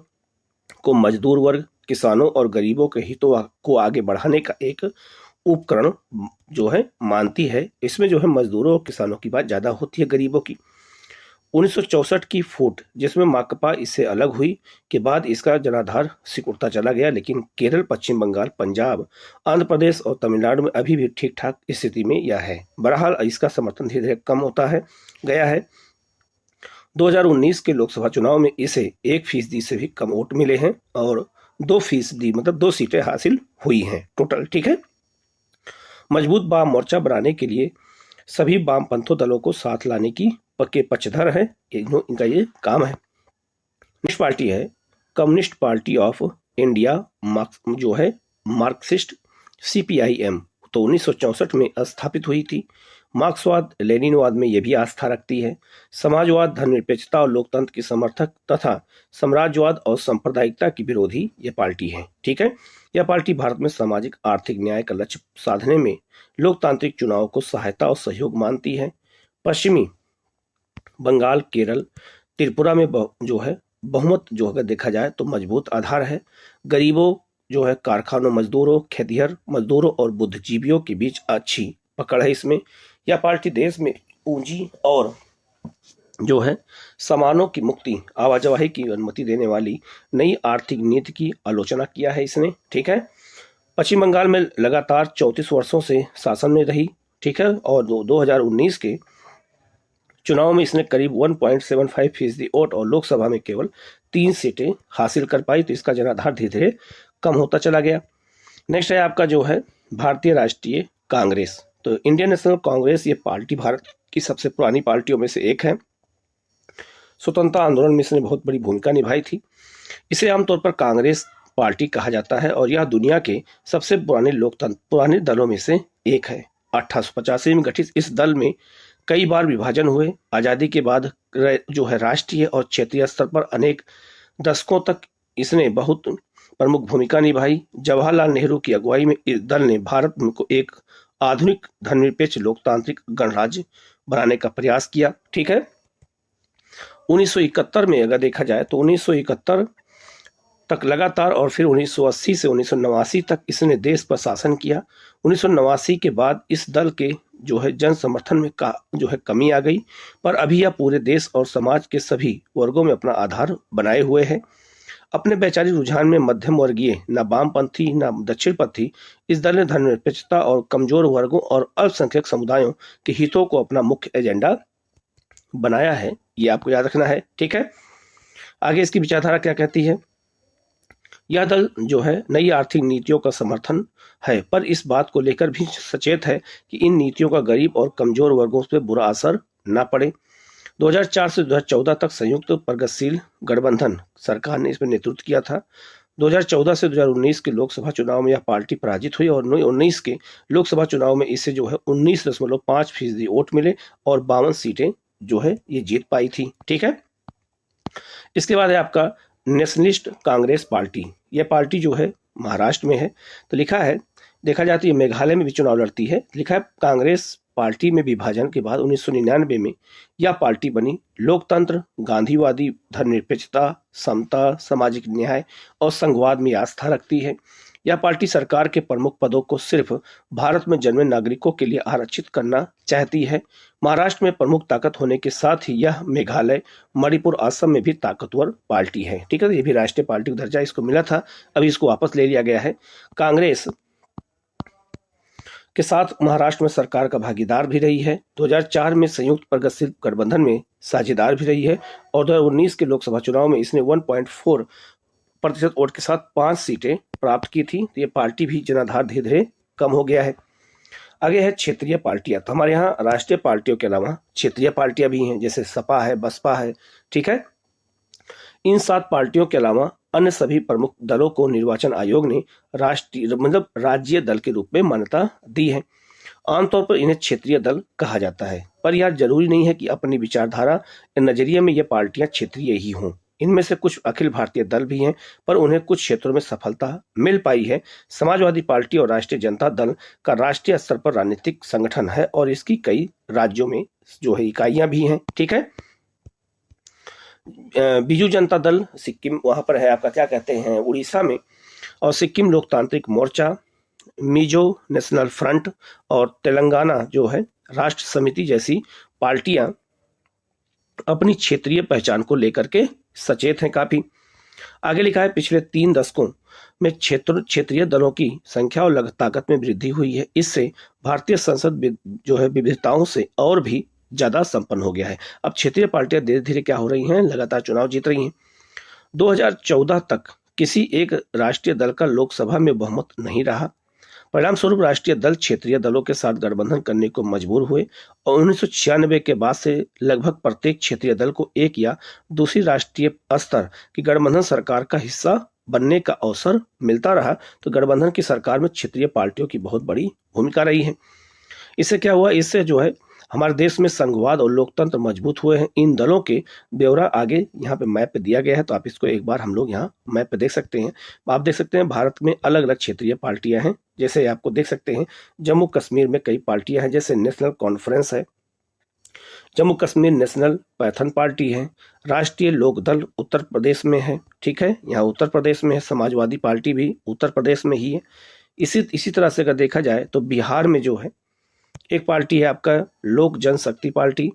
को मजदूर वर्ग, किसानों और गरीबों के हितों को आगे बढ़ाने का एक उपकरण जो है मानती है। इसमें जो है मजदूरों और किसानों की बात ज्यादा होती है, गरीबों की। 1964 की फूट जिसमें माकपा इससे अलग हुई के बाद इसका जनाधार सिकुड़ता चला गया, लेकिन केरल, पश्चिम बंगाल, पंजाब, आंध्र प्रदेश और तमिलनाडु में अभी भी ठीक ठाक स्थिति में यह है। बहरहाल इसका समर्थन धीरे धीरे कम होता है गया है। 2019 के लोकसभा चुनाव में इसे 1% से भी कम वोट मिले हैं और 2% मतलब 2 सीटें हासिल हुई हैं टोटल। ठीक है। मजबूत वाम मोर्चा बनाने के लिए सभी वामपंथी दलों को साथ लाने की पक्के पक्षधर है, इनका ये काम है। नेक्स्ट पार्टी है कम्युनिस्ट पार्टी ऑफ इंडिया, जो है मार्क्सिस्ट, सीपीआईएम। तो 1964 में स्थापित हुई थी। मार्क्सवाद लेनिनवाद में यह भी आस्था रखती है। समाजवाद, धर्मनिरपेक्षता और लोकतंत्र की समर्थक तथा साम्राज्यवाद और सांप्रदायिकता की विरोधी यह पार्टी है। ठीक है। यह पार्टी भारत में सामाजिक आर्थिक न्याय का लक्ष्य साधने में लोकतांत्रिक चुनाव को सहायता और सहयोग मानती है। पश्चिमी बंगाल, केरल, त्रिपुरा में जो है बहुमत जो अगर देखा जाए तो मजबूत आधार है। गरीबों जो है, कारखानों मजदूरों, खेतिहर मजदूरों और बुद्धिजीवियों के बीच अच्छी पकड़ है इसमें। यह पार्टी देश में पूंजी और जो है सामानों की मुक्ति, आवाजाही की अनुमति देने वाली नई आर्थिक नीति की आलोचना किया है इसने। ठीक है। पश्चिम बंगाल में लगातार 34 वर्षों से शासन में रही। ठीक है। और 2019 के चुनाव में इसने करीब 1.75% वोट और लोकसभा में केवल 3 सीटें हासिल कर पाई। तो इसका जनाधार धीरे धीरे कम होता चला गया। नेक्स्ट है आपका जो है भारतीय राष्ट्रीय कांग्रेस। तो इंडियन नेशनल कांग्रेस ये पार्टी भारत की सबसे पुरानी पार्टियों में से एक है। स्वतंत्रता आंदोलन में इसने बहुत बड़ी भूमिका निभाई थी। इसे आमतौर पर कांग्रेस पार्टी कहा जाता है और यह दुनिया के सबसे पुराने दलों में से एक है। 1885 में गठित इस दल में कई बार विभाजन हुए। आजादी के बाद जो है राष्ट्रीय और क्षेत्रीय स्तर पर अनेक दशकों तक इसने बहुत प्रमुख भूमिका निभाई। जवाहरलाल नेहरू की अगुवाई में इस दल ने भारत को एक आधुनिक धर्मनिरपेक्ष लोकतांत्रिक गणराज्य बनाने का प्रयास किया। ठीक है। 1971 में अगर देखा जाए तो 1971 तक लगातार और फिर 1980 से 1989 तक इसने देश पर शासन किया। 1989 के बाद इस दल के जो है जन समर्थन में जो है कमी आ गई, पर अभी यह पूरे देश और समाज के सभी वर्गों में अपना आधार बनाए हुए है। अपने वैचारिक रुझान में मध्यम वर्गीय, न वामपंथी न दक्षिणपंथी, इस दल ने धर्मनिरपेक्षता और कमजोर वर्गों और अल्पसंख्यक समुदायों के हितों को अपना मुख्य एजेंडा बनाया है। ये आपको याद रखना है। ठीक है। आगे इसकी विचारधारा क्या कहती है? यह दल जो है नई आर्थिक नीतियों का समर्थन है, पर इस बात को लेकर भी सचेत है कि इन नीतियों का गरीब और कमजोर वर्गों पर बुरा असर न पड़े। 2004 से 2014 तक संयुक्त प्रगतिशील गठबंधन सरकार ने इसमें नेतृत्व किया था। 2014 से 2019 के लोकसभा चुनाव में यह पार्टी पराजित हुई और 2019 के लोकसभा चुनाव में इसे जो है 19.5% वोट मिले और 52 सीटें जो है ये जीत पाई थी। ठीक है, इसके बाद है आपका नेशनलिस्ट कांग्रेस पार्टी। यह पार्टी जो है महाराष्ट्र में है। तो लिखा है, देखा जाता है मेघालय में भी चुनाव लड़ती है। लिखा है कांग्रेस पार्टी में विभाजन के बाद 1999 में यह पार्टी बनी। लोकतंत्र, गांधीवादी, धर्मनिरपेक्षता, समता, सामाजिक न्याय और संघवाद में आस्था रखती है। यह पार्टी सरकार के प्रमुख पदों को सिर्फ भारत में जन्मे नागरिकों के लिए आरक्षित करना चाहती है। महाराष्ट्र में प्रमुख ताकत होने के साथ ही यह मेघालय, मणिपुर, असम में भी ताकतवर पार्टी है। ठीक है, ये भी राष्ट्रीय पार्टी का दर्जा इसको मिला था, अभी इसको वापस ले लिया गया है। कांग्रेस के साथ महाराष्ट्र में सरकार का भागीदार भी रही है। 2004 में संयुक्त प्रगतिशील गठबंधन में साझेदार भी रही है और 2019 के लोकसभा चुनाव में इसने 1.4% वोट के साथ 5 सीटें प्राप्त की थी। तो ये पार्टी भी जनाधार धीरे धीरे कम हो गया है। आगे है क्षेत्रीय पार्टियां। तो हमारे यहाँ राष्ट्रीय पार्टियों के अलावा क्षेत्रीय पार्टियां भी हैं, जैसे सपा है, बसपा है। ठीक है, इन 7 पार्टियों के अलावा अन्य सभी प्रमुख दलों को निर्वाचन आयोग ने राष्ट्रीय मतलब राज्य दल के रूप में मान्यता दी है। आमतौर पर इन्हें क्षेत्रीय दल कहा जाता है, पर यह जरूरी नहीं है कि अपनी विचारधारा या नजरिए में ये पार्टियां क्षेत्रीय ही हों। इनमें से कुछ अखिल भारतीय दल भी हैं, पर उन्हें कुछ क्षेत्रों में सफलता मिल पाई है। समाजवादी पार्टी और राष्ट्रीय जनता दल का राष्ट्रीय स्तर पर राजनीतिक संगठन है और इसकी कई राज्यों में जो है इकाइयां भी हैं। ठीक है, बीजू जनता दल सिक्किम वहां पर है आपका, क्या कहते हैं, उड़ीसा में, और सिक्किम लोकतांत्रिक मोर्चा, मिजो नेशनल फ्रंट और तेलंगाना जो है राष्ट्र समिति जैसी पार्टियां अपनी क्षेत्रीय पहचान को लेकर के सचेत हैं काफी। आगे लिखा है, पिछले 3 दशकों में क्षेत्रीय दलों की संख्या और ताकत में वृद्धि हुई है। इससे भारतीय संसद जो है विविधताओं से और भी ज्यादा संपन्न हो गया है। अब क्षेत्रीय पार्टियां धीरे धीरे क्या हो रही हैं, लगातार चुनाव जीत रही हैं। 2014 तक किसी एक राष्ट्रीय दल का लोकसभा में बहुमत नहीं रहा। परिणाम स्वरूप राष्ट्रीय दल क्षेत्रीय दलों के साथ गठबंधन करने को मजबूर हुए और 1996 के बाद से लगभग प्रत्येक क्षेत्रीय दल को एक या दूसरी राष्ट्रीय स्तर की गठबंधन सरकार का हिस्सा बनने का अवसर मिलता रहा। तो गठबंधन की सरकार में क्षेत्रीय पार्टियों की बहुत बड़ी भूमिका रही है। इससे क्या हुआ, इससे जो है हमारे देश में संघवाद और लोकतंत्र मजबूत हुए हैं। इन दलों के ब्यौरा आगे यहाँ पे मैप पे दिया गया है, तो आप इसको एक बार हम लोग यहाँ मैप पे देख सकते हैं। आप देख सकते हैं भारत में अलग अलग क्षेत्रीय पार्टियां हैं। जैसे आपको देख सकते हैं जम्मू कश्मीर में कई पार्टियां हैं, जैसे नेशनल कॉन्फ्रेंस है, Jammu Kashmir national Python party है, राष्ट्रीय लोक दल उत्तर प्रदेश में है। ठीक है, यहाँ उत्तर प्रदेश में है। समाजवादी पार्टी भी उत्तर प्रदेश में ही है। इसी तरह से अगर देखा जाए तो बिहार में जो है एक पार्टी है आपका लोक जनशक्ति पार्टी,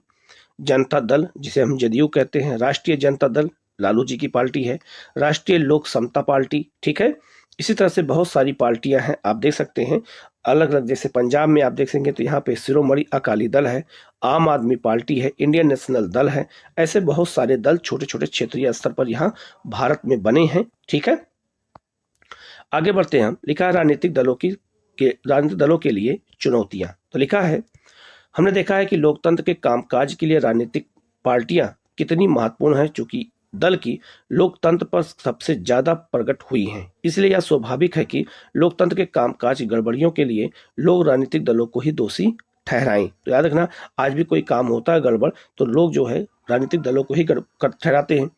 जनता दल जिसे हम जदयू कहते हैं, राष्ट्रीय जनता दल लालू जी की पार्टी है, राष्ट्रीय लोक समता पार्टी। ठीक है, इसी तरह से बहुत सारी पार्टियां हैं, आप देख सकते हैं अलग अलग। जैसे पंजाब में आप देख सकेंगे तो यहाँ पे शिरोमणि अकाली दल है, आम आदमी पार्टी है, इंडियन नेशनल दल है। ऐसे बहुत सारे दल छोटे छोटे क्षेत्रीय स्तर पर यहाँ भारत में बने हैं। ठीक है, आगे बढ़ते हैं हम। लिखा है राजनीतिक दलों के लिए चुनौतियां। तो लिखा है, हमने देखा है कि लोकतंत्र के कामकाज के लिए राजनीतिक पार्टियां कितनी महत्वपूर्ण हैं, चूंकि दल की लोकतंत्र पर सबसे ज्यादा प्रकट हुई हैं। इसलिए यह स्वाभाविक है कि लोकतंत्र के कामकाज की गड़बड़ियों के लिए लोग राजनीतिक दलों को ही दोषी ठहराएं। तो याद रखना, आज भी कोई काम होता है गड़बड़ तो लोग जो है राजनीतिक दलों को ही ठहराते हैं।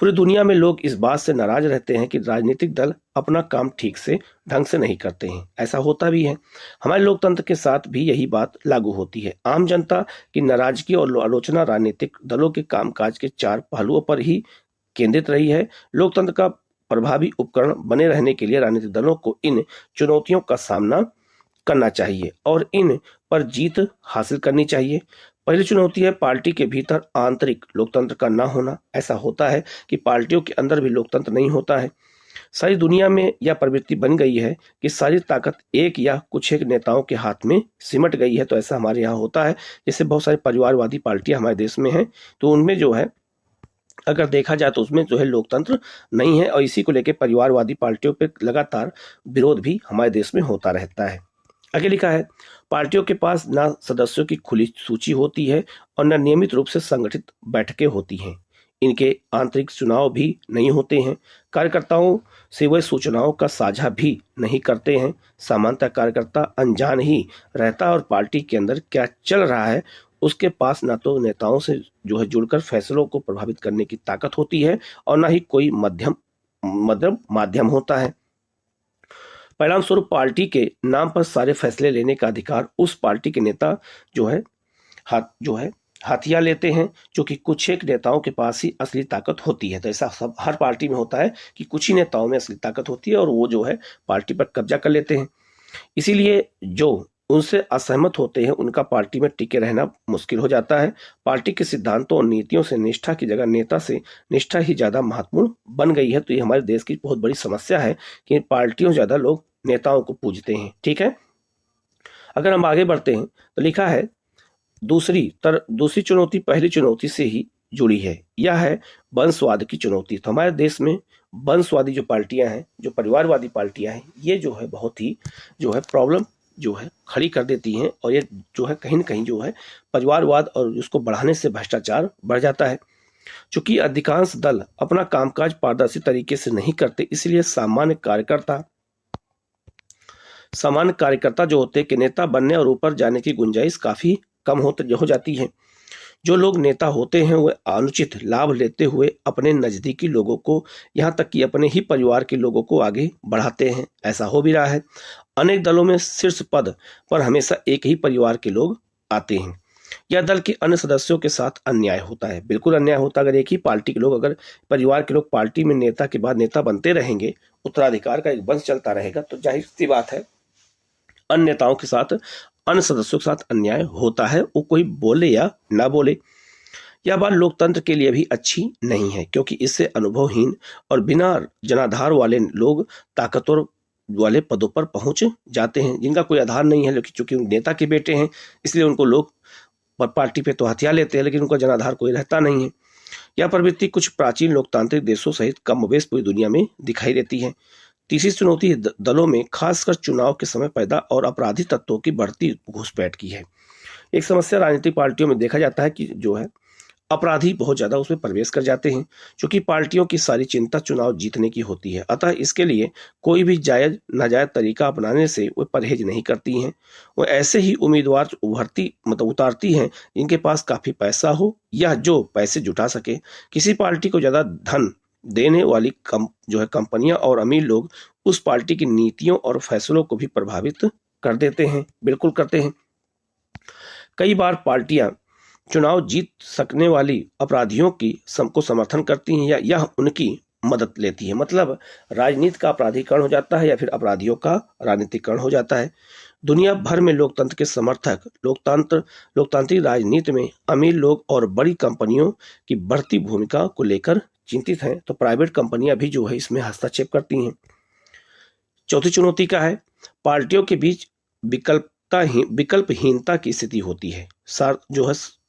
पूरी दुनिया में लोग इस बात से नाराज रहते हैं कि राजनीतिक दल अपना काम ठीक से ढंग से नहीं करते हैं। ऐसा होता भी है, हमारे लोकतंत्र के साथ भी यही बात लागू होती है। आम जनता की नाराजगी और आलोचना राजनीतिक दलों के कामकाज के 4 पहलुओं पर ही केंद्रित रही है। लोकतंत्र का प्रभावी उपकरण बने रहने के लिए राजनीतिक दलों को इन चुनौतियों का सामना करना चाहिए और इन पर जीत हासिल करनी चाहिए। पहली चुनौती है पार्टी के भीतर आंतरिक लोकतंत्र का ना होना। ऐसा होता है कि पार्टियों के अंदर भी लोकतंत्र नहीं होता है। सारी दुनिया में यह प्रवृत्ति बन गई है कि सारी ताकत एक या कुछ एक नेताओं के हाथ में सिमट गई है। तो ऐसा हमारे यहाँ होता है। जैसे बहुत सारी परिवारवादी पार्टियां हमारे देश में हैं, तो उनमें जो है अगर देखा जाए तो उसमें जो है लोकतंत्र नहीं है, और इसी को लेकर परिवारवादी पार्टियों पर लगातार विरोध भी हमारे देश में होता रहता है। आगे लिखा है, पार्टियों के पास ना सदस्यों की खुली सूची होती है और न नियमित रूप से संगठित बैठकें होती हैं। इनके आंतरिक चुनाव भी नहीं होते हैं। कार्यकर्ताओं से वे सूचनाओं का साझा भी नहीं करते हैं। सामान्यतः कार्यकर्ता अनजान ही रहता है और पार्टी के अंदर क्या चल रहा है उसके पास ना तो नेताओं से जो है जुड़कर फैसलों को प्रभावित करने की ताकत होती है और ना ही कोई माध्यम होता है। परिणाम स्वरूप पार्टी के नाम पर सारे फैसले लेने का अधिकार उस पार्टी के नेता जो है हाथिया लेते हैं, जो कि कुछ एक नेताओं के पास ही असली ताकत होती है। तो ऐसा सब हर पार्टी में होता है कि कुछ ही नेताओं में असली ताकत होती है और वो जो है पार्टी पर कब्जा कर लेते हैं। इसीलिए जो उनसे असहमत होते हैं उनका पार्टी में टिके रहना मुश्किल हो जाता है। पार्टी के सिद्धांतों और नीतियों से निष्ठा की जगह नेता से निष्ठा ही ज्यादा महत्वपूर्ण बन गई है। तो ये हमारे देश की बहुत बड़ी समस्या है कि पार्टियों से ज्यादा लोग नेताओं को पूजते हैं। ठीक है, अगर हम आगे बढ़ते हैं तो लिखा है, दूसरी चुनौती पहली चुनौती से ही जुड़ी है। यह है वंशवाद की चुनौती। तो हमारे देश में वंशवादी जो पार्टियां हैं, जो परिवारवादी पार्टियां हैं, ये जो है बहुत ही जो है प्रॉब्लम जो है खड़ी कर देती हैं और ये जो है कहीं न कहीं जो है परिवारवाद और उसको बढ़ाने से भ्रष्टाचार बढ़ जाता है। चूंकि अधिकांश दल अपना कामकाज पारदर्शी तरीके से नहीं करते, इसलिए सामान्य कार्यकर्ता जो होते हैं कि नेता बनने और ऊपर जाने की गुंजाइश काफी कम हो जाती है। जो लोग नेता होते हैं वे अनुचित लाभ लेते हुए अपने नजदीकी लोगों को, यहाँ तक कि अपने ही परिवार के लोगों को आगे बढ़ाते हैं। ऐसा हो भी रहा है। अनेक दलों में शीर्ष पद पर हमेशा एक ही परिवार के लोग आते हैं। यह दल के अन्य सदस्यों के साथ अन्याय होता है। बिल्कुल अन्याय होता है। अगर एक ही पार्टी के लोग, अगर परिवार के लोग पार्टी में नेता के बाद नेता बनते रहेंगे, उत्तराधिकार का एक वंश चलता रहेगा, तो जाहिर सी बात है अन्य नेताओं के साथ, अन्य सदस्यों के साथ अन्याय होता है, वो कोई बोले या ना बोले। यह बात लोकतंत्र के लिए भी अच्छी नहीं है, क्योंकि इससे अनुभवहीन और बिना जनाधार वाले लोग ताकतवर वाले पदों पर पहुंच जाते हैं, जिनका कोई आधार नहीं है, लेकिन चूंकि नेता के बेटे हैं इसलिए उनको लोग पार्टी पे तो हथिया लेते हैं, लेकिन उनका जनाधार कोई रहता नहीं है। यह प्रवृत्ति कुछ प्राचीन लोकतांत्रिक देशों सहित कमोबेश पूरी दुनिया में दिखाई देती है। तीसरी चुनौती दलों में खासकर चुनाव के समय पैदा और अपराधी तत्वों की बढ़ती घुसपैठ की है। एक समस्या राजनीतिक पार्टियों में देखा जाता है कि जो है अपराधी बहुत ज्यादा उसमें प्रवेश कर जाते हैं, क्योंकि पार्टियों की सारी चिंता चुनाव जीतने की होती है। अतः इसके लिए कोई भी जायज नाजायज तरीका अपनाने से वे परहेज नहीं करती हैं। वो ऐसे ही उम्मीदवार उतारती हैं जिनके पास काफी पैसा हो या जो पैसे जुटा सके। किसी पार्टी को ज्यादा धन देने वाली कंपनियां और अमीर लोग उस पार्टी की नीतियों और फैसलों को भी प्रभावित कर देते हैं। बिल्कुल करते हैं। कई बार पार्टियां चुनाव जीत सकने वाली अपराधियों को समर्थन करती हैं या यह उनकी मदद लेती है। मतलब राजनीति का अपराधीकरण हो जाता है या फिर अपराधियों का राजनीतिकरण हो जाता है। दुनिया भर में लोकतंत्र के समर्थक लोकतांत्रिक राजनीति में अमीर लोग और बड़ी कंपनियों की बढ़ती भूमिका को लेकर चिंतित हैं, तो प्राइवेट कंपनियां भी जो है इसमें हस्तक्षेप करती हैं। चौथी चुनौती का है, पार्टियों के बीच विकल्पहीनता की स्थिति होती है।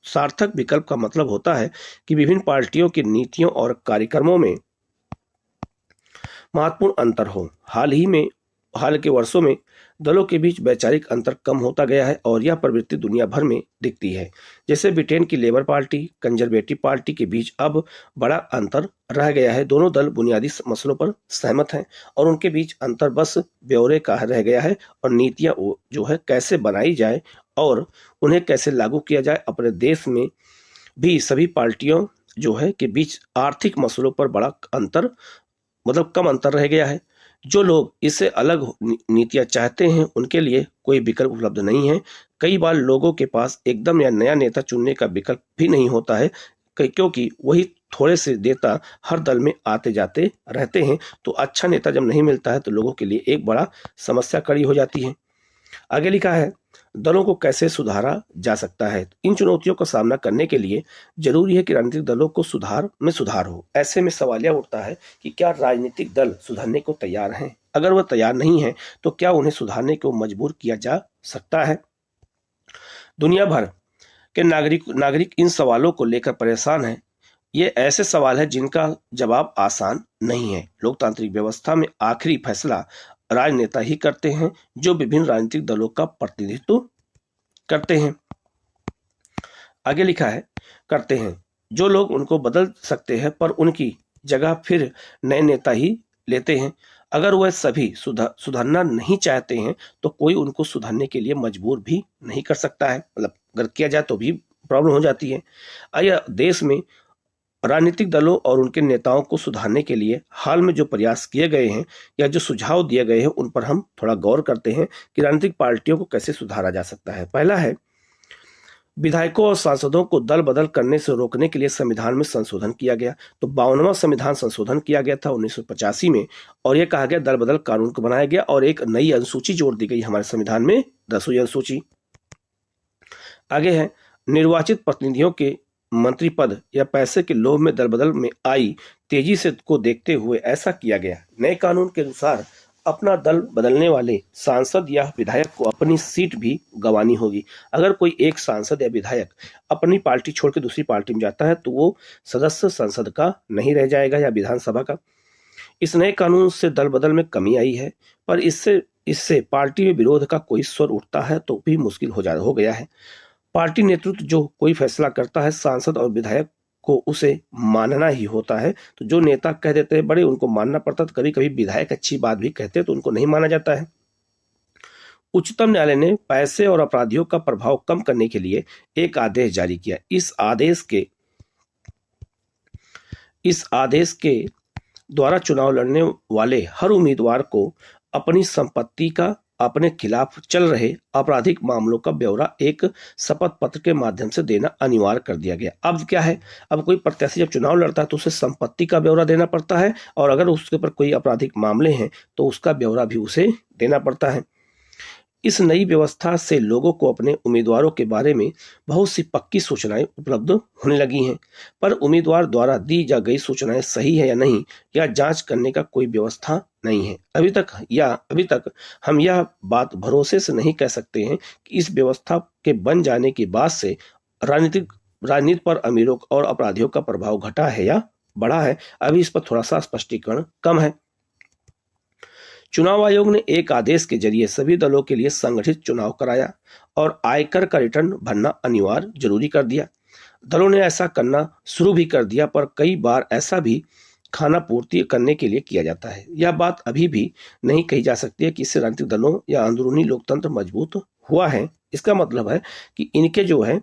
सार्थक विकल्प का मतलब होता है कि विभिन्न पार्टियों की नीतियों और कार्यक्रमों में महत्वपूर्ण अंतर हो। हाल के वर्षों में दलों के बीच वैचारिक अंतर कम होता गया है और यह प्रवृत्ति दुनिया भर में दिखती है। जैसे ब्रिटेन की लेबर पार्टी कंजर्वेटिव पार्टी के बीच अब बड़ा अंतर रह गया है। दोनों दल बुनियादी मसलों पर सहमत हैं और उनके बीच अंतर बस ब्यौरे का रह गया है और नीतियां जो है कैसे बनाई जाए और उन्हें कैसे लागू किया जाए। अपने देश में भी सभी पार्टियों जो है के बीच आर्थिक मसलों पर बड़ा अंतर कम अंतर रह गया है। जो लोग इससे अलग नीतियां चाहते हैं उनके लिए कोई विकल्प उपलब्ध नहीं है। कई बार लोगों के पास एकदम या नया नेता चुनने का विकल्प भी नहीं होता है, क्योंकि वही थोड़े से नेता हर दल में आते जाते रहते हैं। तो अच्छा नेता जब नहीं मिलता है तो लोगों के लिए एक बड़ा समस्या खड़ी हो जाती है। आगे लिखा है, दलों को कैसे सुधारा जा सकता है। इन चुनौतियों का सामना करने के लिए जरूरी है कि राजनीतिक दलों को सुधार हो। ऐसे में सवाल यह उठता है कि क्या राजनीतिक दल सुधारने को तैयार हैं? अगर वह तैयार नहीं है तो क्या उन्हें सुधारने को मजबूर किया जा सकता है? दुनिया भर के नागरिक इन सवालों को लेकर परेशान हैं। ये ऐसे सवाल है जिनका जवाब आसान नहीं है। लोकतांत्रिक व्यवस्था में आखिरी फैसला राजनेता ही करते हैं, जो विभिन्न राजनीतिक दलों का प्रतिनिधित्व करते हैं। आगे लिखा है, करते हैं जो लोग उनको बदल सकते हैं, पर उनकी जगह फिर नए नेता ही लेते हैं। अगर वह सभी सुधरना नहीं चाहते हैं तो कोई उनको सुधारने के लिए मजबूर भी नहीं कर सकता है। मतलब अगर किया जाए तो भी प्रॉब्लम हो जाती है। आइए देश में राजनीतिक दलों और उनके नेताओं को सुधारने के लिए हाल में जो प्रयास किए गए हैं या जो सुझाव दिए गए हैं उन पर हम थोड़ा गौर करते हैं कि राजनीतिक पार्टियों को कैसे सुधारा जा सकता है। पहला है, विधायकों और सांसदों को दल बदल करने से रोकने के लिए संविधान में संशोधन किया गया। तो 52वां संविधान संशोधन किया गया था 1985 में, और यह कहा गया दल बदल कानून को बनाया गया और एक नई अनुसूची जोड़ दी गई हमारे संविधान में, 10वीं अनुसूची। आगे है, निर्वाचित प्रतिनिधियों के मंत्री पद या पैसे के लोभ में दल बदल में आई तेजी से को देखते हुए ऐसा किया गया। नए कानून के अनुसार अपना दल बदलने वाले सांसद या विधायक को अपनी सीट भी गंवानी होगी। अगर कोई एक सांसद या विधायक अपनी पार्टी छोड़ के दूसरी पार्टी में जाता है तो वो सदस्य संसद का नहीं रह जाएगा या विधानसभा का। इस नए कानून से दल बदल में कमी आई है, पर इससे पार्टी में विरोध का कोई स्वर उठता है तो भी मुश्किल हो गया है। पार्टी नेतृत्व जो कोई फैसला करता है, सांसद और विधायक को उसे मानना ही होता है। तो जो नेता कह देते हैं बड़े, उनको मानना पड़ता। तो कभी कभी विधायक अच्छी बात भी कहते हैं तो उनको नहीं माना जाता है। उच्चतम न्यायालय ने पैसे और अपराधियों का प्रभाव कम करने के लिए एक आदेश जारी किया। इस आदेश के द्वारा चुनाव लड़ने वाले हर उम्मीदवार को अपनी संपत्ति का अपने खिलाफ चल रहे आपराधिक मामलों का ब्यौरा एक शपथ पत्र के माध्यम से देना अनिवार्य कर दिया गया। अब क्या है, अब कोई प्रत्याशी जब चुनाव लड़ता है तो उसे संपत्ति का ब्यौरा देना पड़ता है, और अगर उसके ऊपर कोई आपराधिक मामले हैं तो उसका ब्यौरा भी उसे देना पड़ता है। इस नई व्यवस्था से लोगों को अपने उम्मीदवारों के बारे में बहुत सी पक्की सूचनाएं उपलब्ध होने लगी हैं, पर उम्मीदवार द्वारा दी जा गई सूचनाएं सही है या नहीं, या जांच करने का कोई व्यवस्था नहीं है। अभी तक हम यह बात भरोसे से नहीं कह सकते हैं कि इस व्यवस्था के बन जाने के बाद से राजनीति पर अमीरों और अपराधियों का प्रभाव घटा है या बढ़ा है। अभी इस पर थोड़ा सा स्पष्टीकरण कम है। चुनाव आयोग ने एक आदेश के जरिए सभी दलों के लिए संगठित चुनाव कराया और आयकर का रिटर्न भरना अनिवार्य जरूरी कर दिया। दलों ने ऐसा करना शुरू भी कर दिया, पर कई बार ऐसा भी खाना पूर्ति करने के लिए किया जाता है। यह बात अभी भी नहीं कही जा सकती है कि इससे राजनीतिक दलों या अंदरूनी लोकतंत्र मजबूत हुआ है। इसका मतलब है कि इनके जो है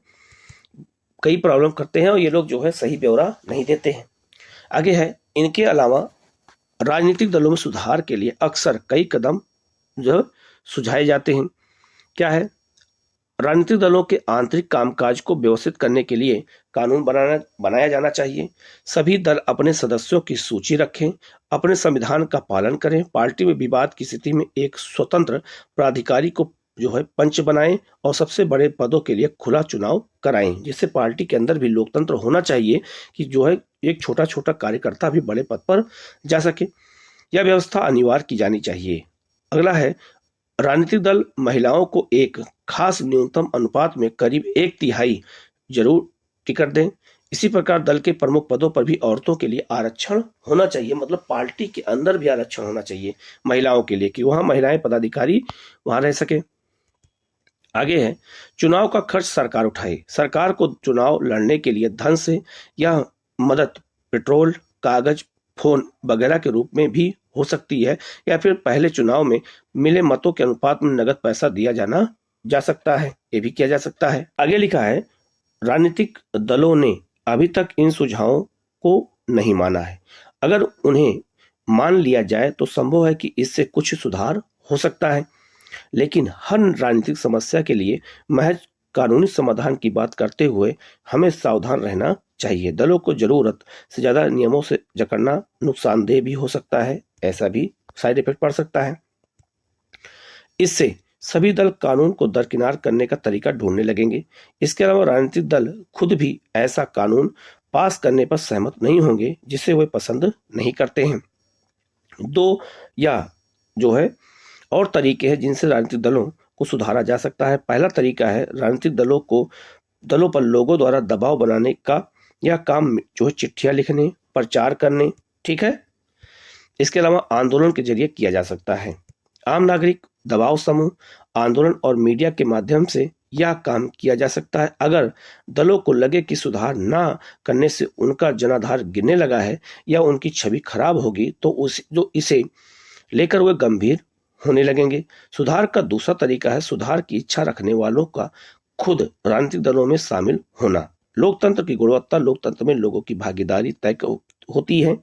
कई प्रॉब्लम करते हैं और ये लोग जो है सही ब्यौरा नहीं देते हैं। आगे है, इनके अलावा राजनीतिक दलों में सुधार के लिए अक्सर कई कदम जो सुझाए जाते हैं। क्या है, राजनीतिक दलों के आंतरिक कामकाज को व्यवस्थित करने के लिए कानून बनाया जाना चाहिए। सभी दल अपने सदस्यों की सूची रखें, अपने संविधान का पालन करें। पार्टी में विवाद की स्थिति में एक स्वतंत्र प्राधिकारी को जो है पंच बनाएं और सबसे बड़े पदों के लिए खुला चुनाव कराएं, जिससे पार्टी के अंदर भी लोकतंत्र होना चाहिए कि जो है एक छोटा छोटा कार्यकर्ता भी बड़े पद पर जा सके। यह व्यवस्था अनिवार्य की जानी चाहिए। अगला है, राजनीतिक दल महिलाओं को एक खास न्यूनतम अनुपात में करीब 1/3 जरूर टिकट दें। इसी प्रकार दल के प्रमुख पदों पर भी औरतों के लिए आरक्षण होना चाहिए। मतलब पार्टी के अंदर भी आरक्षण होना चाहिए महिलाओं के लिए, कि वहां महिलाएं पदाधिकारी वहां रह सके। आगे है, चुनाव का खर्च सरकार उठाए। सरकार को चुनाव लड़ने के लिए धन से यह मदद पेट्रोल, कागज, फोन वगैरह के रूप में भी हो सकती है, या फिर पहले चुनाव में मिले मतों के अनुपात में नगद पैसा दिया जा सकता है। ये भी किया जा सकता है। आगे लिखा है, राजनीतिक दलों ने अभी तक इन सुझावों को नहीं माना है। अगर उन्हें मान लिया जाए तो संभव है कि इससे कुछ सुधार हो सकता है, लेकिन हर राजनीतिक समस्या के लिए महज कानूनी समाधान की बात करते हुए हमें सावधान रहना चाहिए। दलों को जरूरत से ज्यादा नियमों से जकड़ना नुकसानदेह भी हो सकता है, ऐसा भी साइड इफेक्ट पड़ सकता है। इससे सभी दल कानून को दरकिनार करने का तरीका ढूंढने लगेंगे। इसके अलावा राजनीतिक दल खुद भी ऐसा कानून पास करने पर सहमत नहीं होंगे जिसे वे पसंद नहीं करते हैं। दो या जो है और तरीके हैं जिनसे राजनीतिक दलों को सुधारा जा सकता है। पहला तरीका है, राजनीतिक दलों पर लोगों द्वारा दबाव बनाने का यह काम जो है चिट्ठियां लिखने, प्रचार करने, ठीक है, इसके अलावा आंदोलन के जरिए किया जा सकता है। आम नागरिक, दबाव समूह, आंदोलन और मीडिया के माध्यम से यह काम किया जा सकता है। अगर दलों को लगे कि सुधार ना करने से उनका जनाधार गिरने लगा है या उनकी छवि खराब होगी तो इसे लेकर वे गंभीर होने लगेंगे। सुधार का दूसरा तरीका है सुधार की इच्छा रखने वालों का खुद राजनीतिक दलों में शामिल होना। लोकतंत्र की गुणवत्ता लोकतंत्र में लोगों की भागीदारी तय होती है।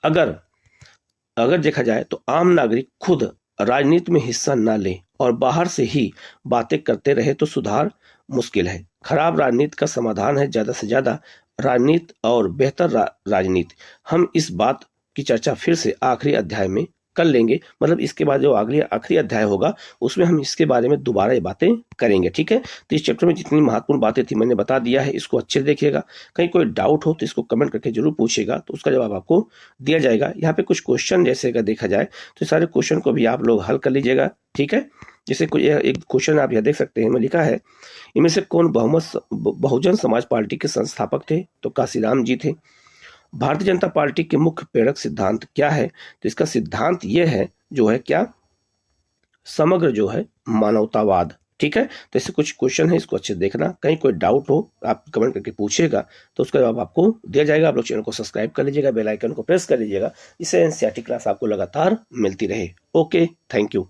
अगर देखा जाए तो आम नागरिक खुद राजनीति में हिस्सा न ले और बाहर से ही बातें करते रहे तो सुधार मुश्किल है। खराब राजनीति का समाधान है ज्यादा से ज्यादा राजनीति और बेहतर राजनीति। हम इस बात की चर्चा फिर से आखिरी अध्याय में कर लेंगे, मतलब इसके बाद जो आखिरी अध्याय होगा उसमें हम इसके बारे में दोबारा ये बातें करेंगे, ठीक है। तो इस चैप्टर में जितनी महत्वपूर्ण बातें थी मैंने बता दिया है, इसको अच्छे से देखिएगा। कहीं कोई डाउट हो तो इसको कमेंट करके जरूर पूछिएगा, तो उसका जवाब आपको दिया जाएगा। यहाँ पे कुछ क्वेश्चन जैसे अगर देखा जाए तो सारे क्वेश्चन को भी आप लोग हल कर लीजिएगा, ठीक है। जैसे कोई एक क्वेश्चन आप यह देख सकते हैं, मैं लिखा है इनमें से कौन बहुजन समाज पार्टी के संस्थापक थे? तो काशीराम जी थे। भारतीय जनता पार्टी के मुख्य प्रेरक सिद्धांत क्या है? तो इसका सिद्धांत यह है जो है क्या, समग्र जो है मानवतावाद, ठीक है। तो ऐसे कुछ क्वेश्चन है, इसको अच्छे देखना। कहीं कोई डाउट हो आप कमेंट करके पूछिएगा तो उसका जवाब आपको दिया जाएगा। आप लोग चैनल को सब्सक्राइब कर लीजिएगा, बेल आइकन को प्रेस कर लीजिएगा, इससे एनसीईआरटी क्लास आपको लगातार मिलती रहे। Okay, thank you.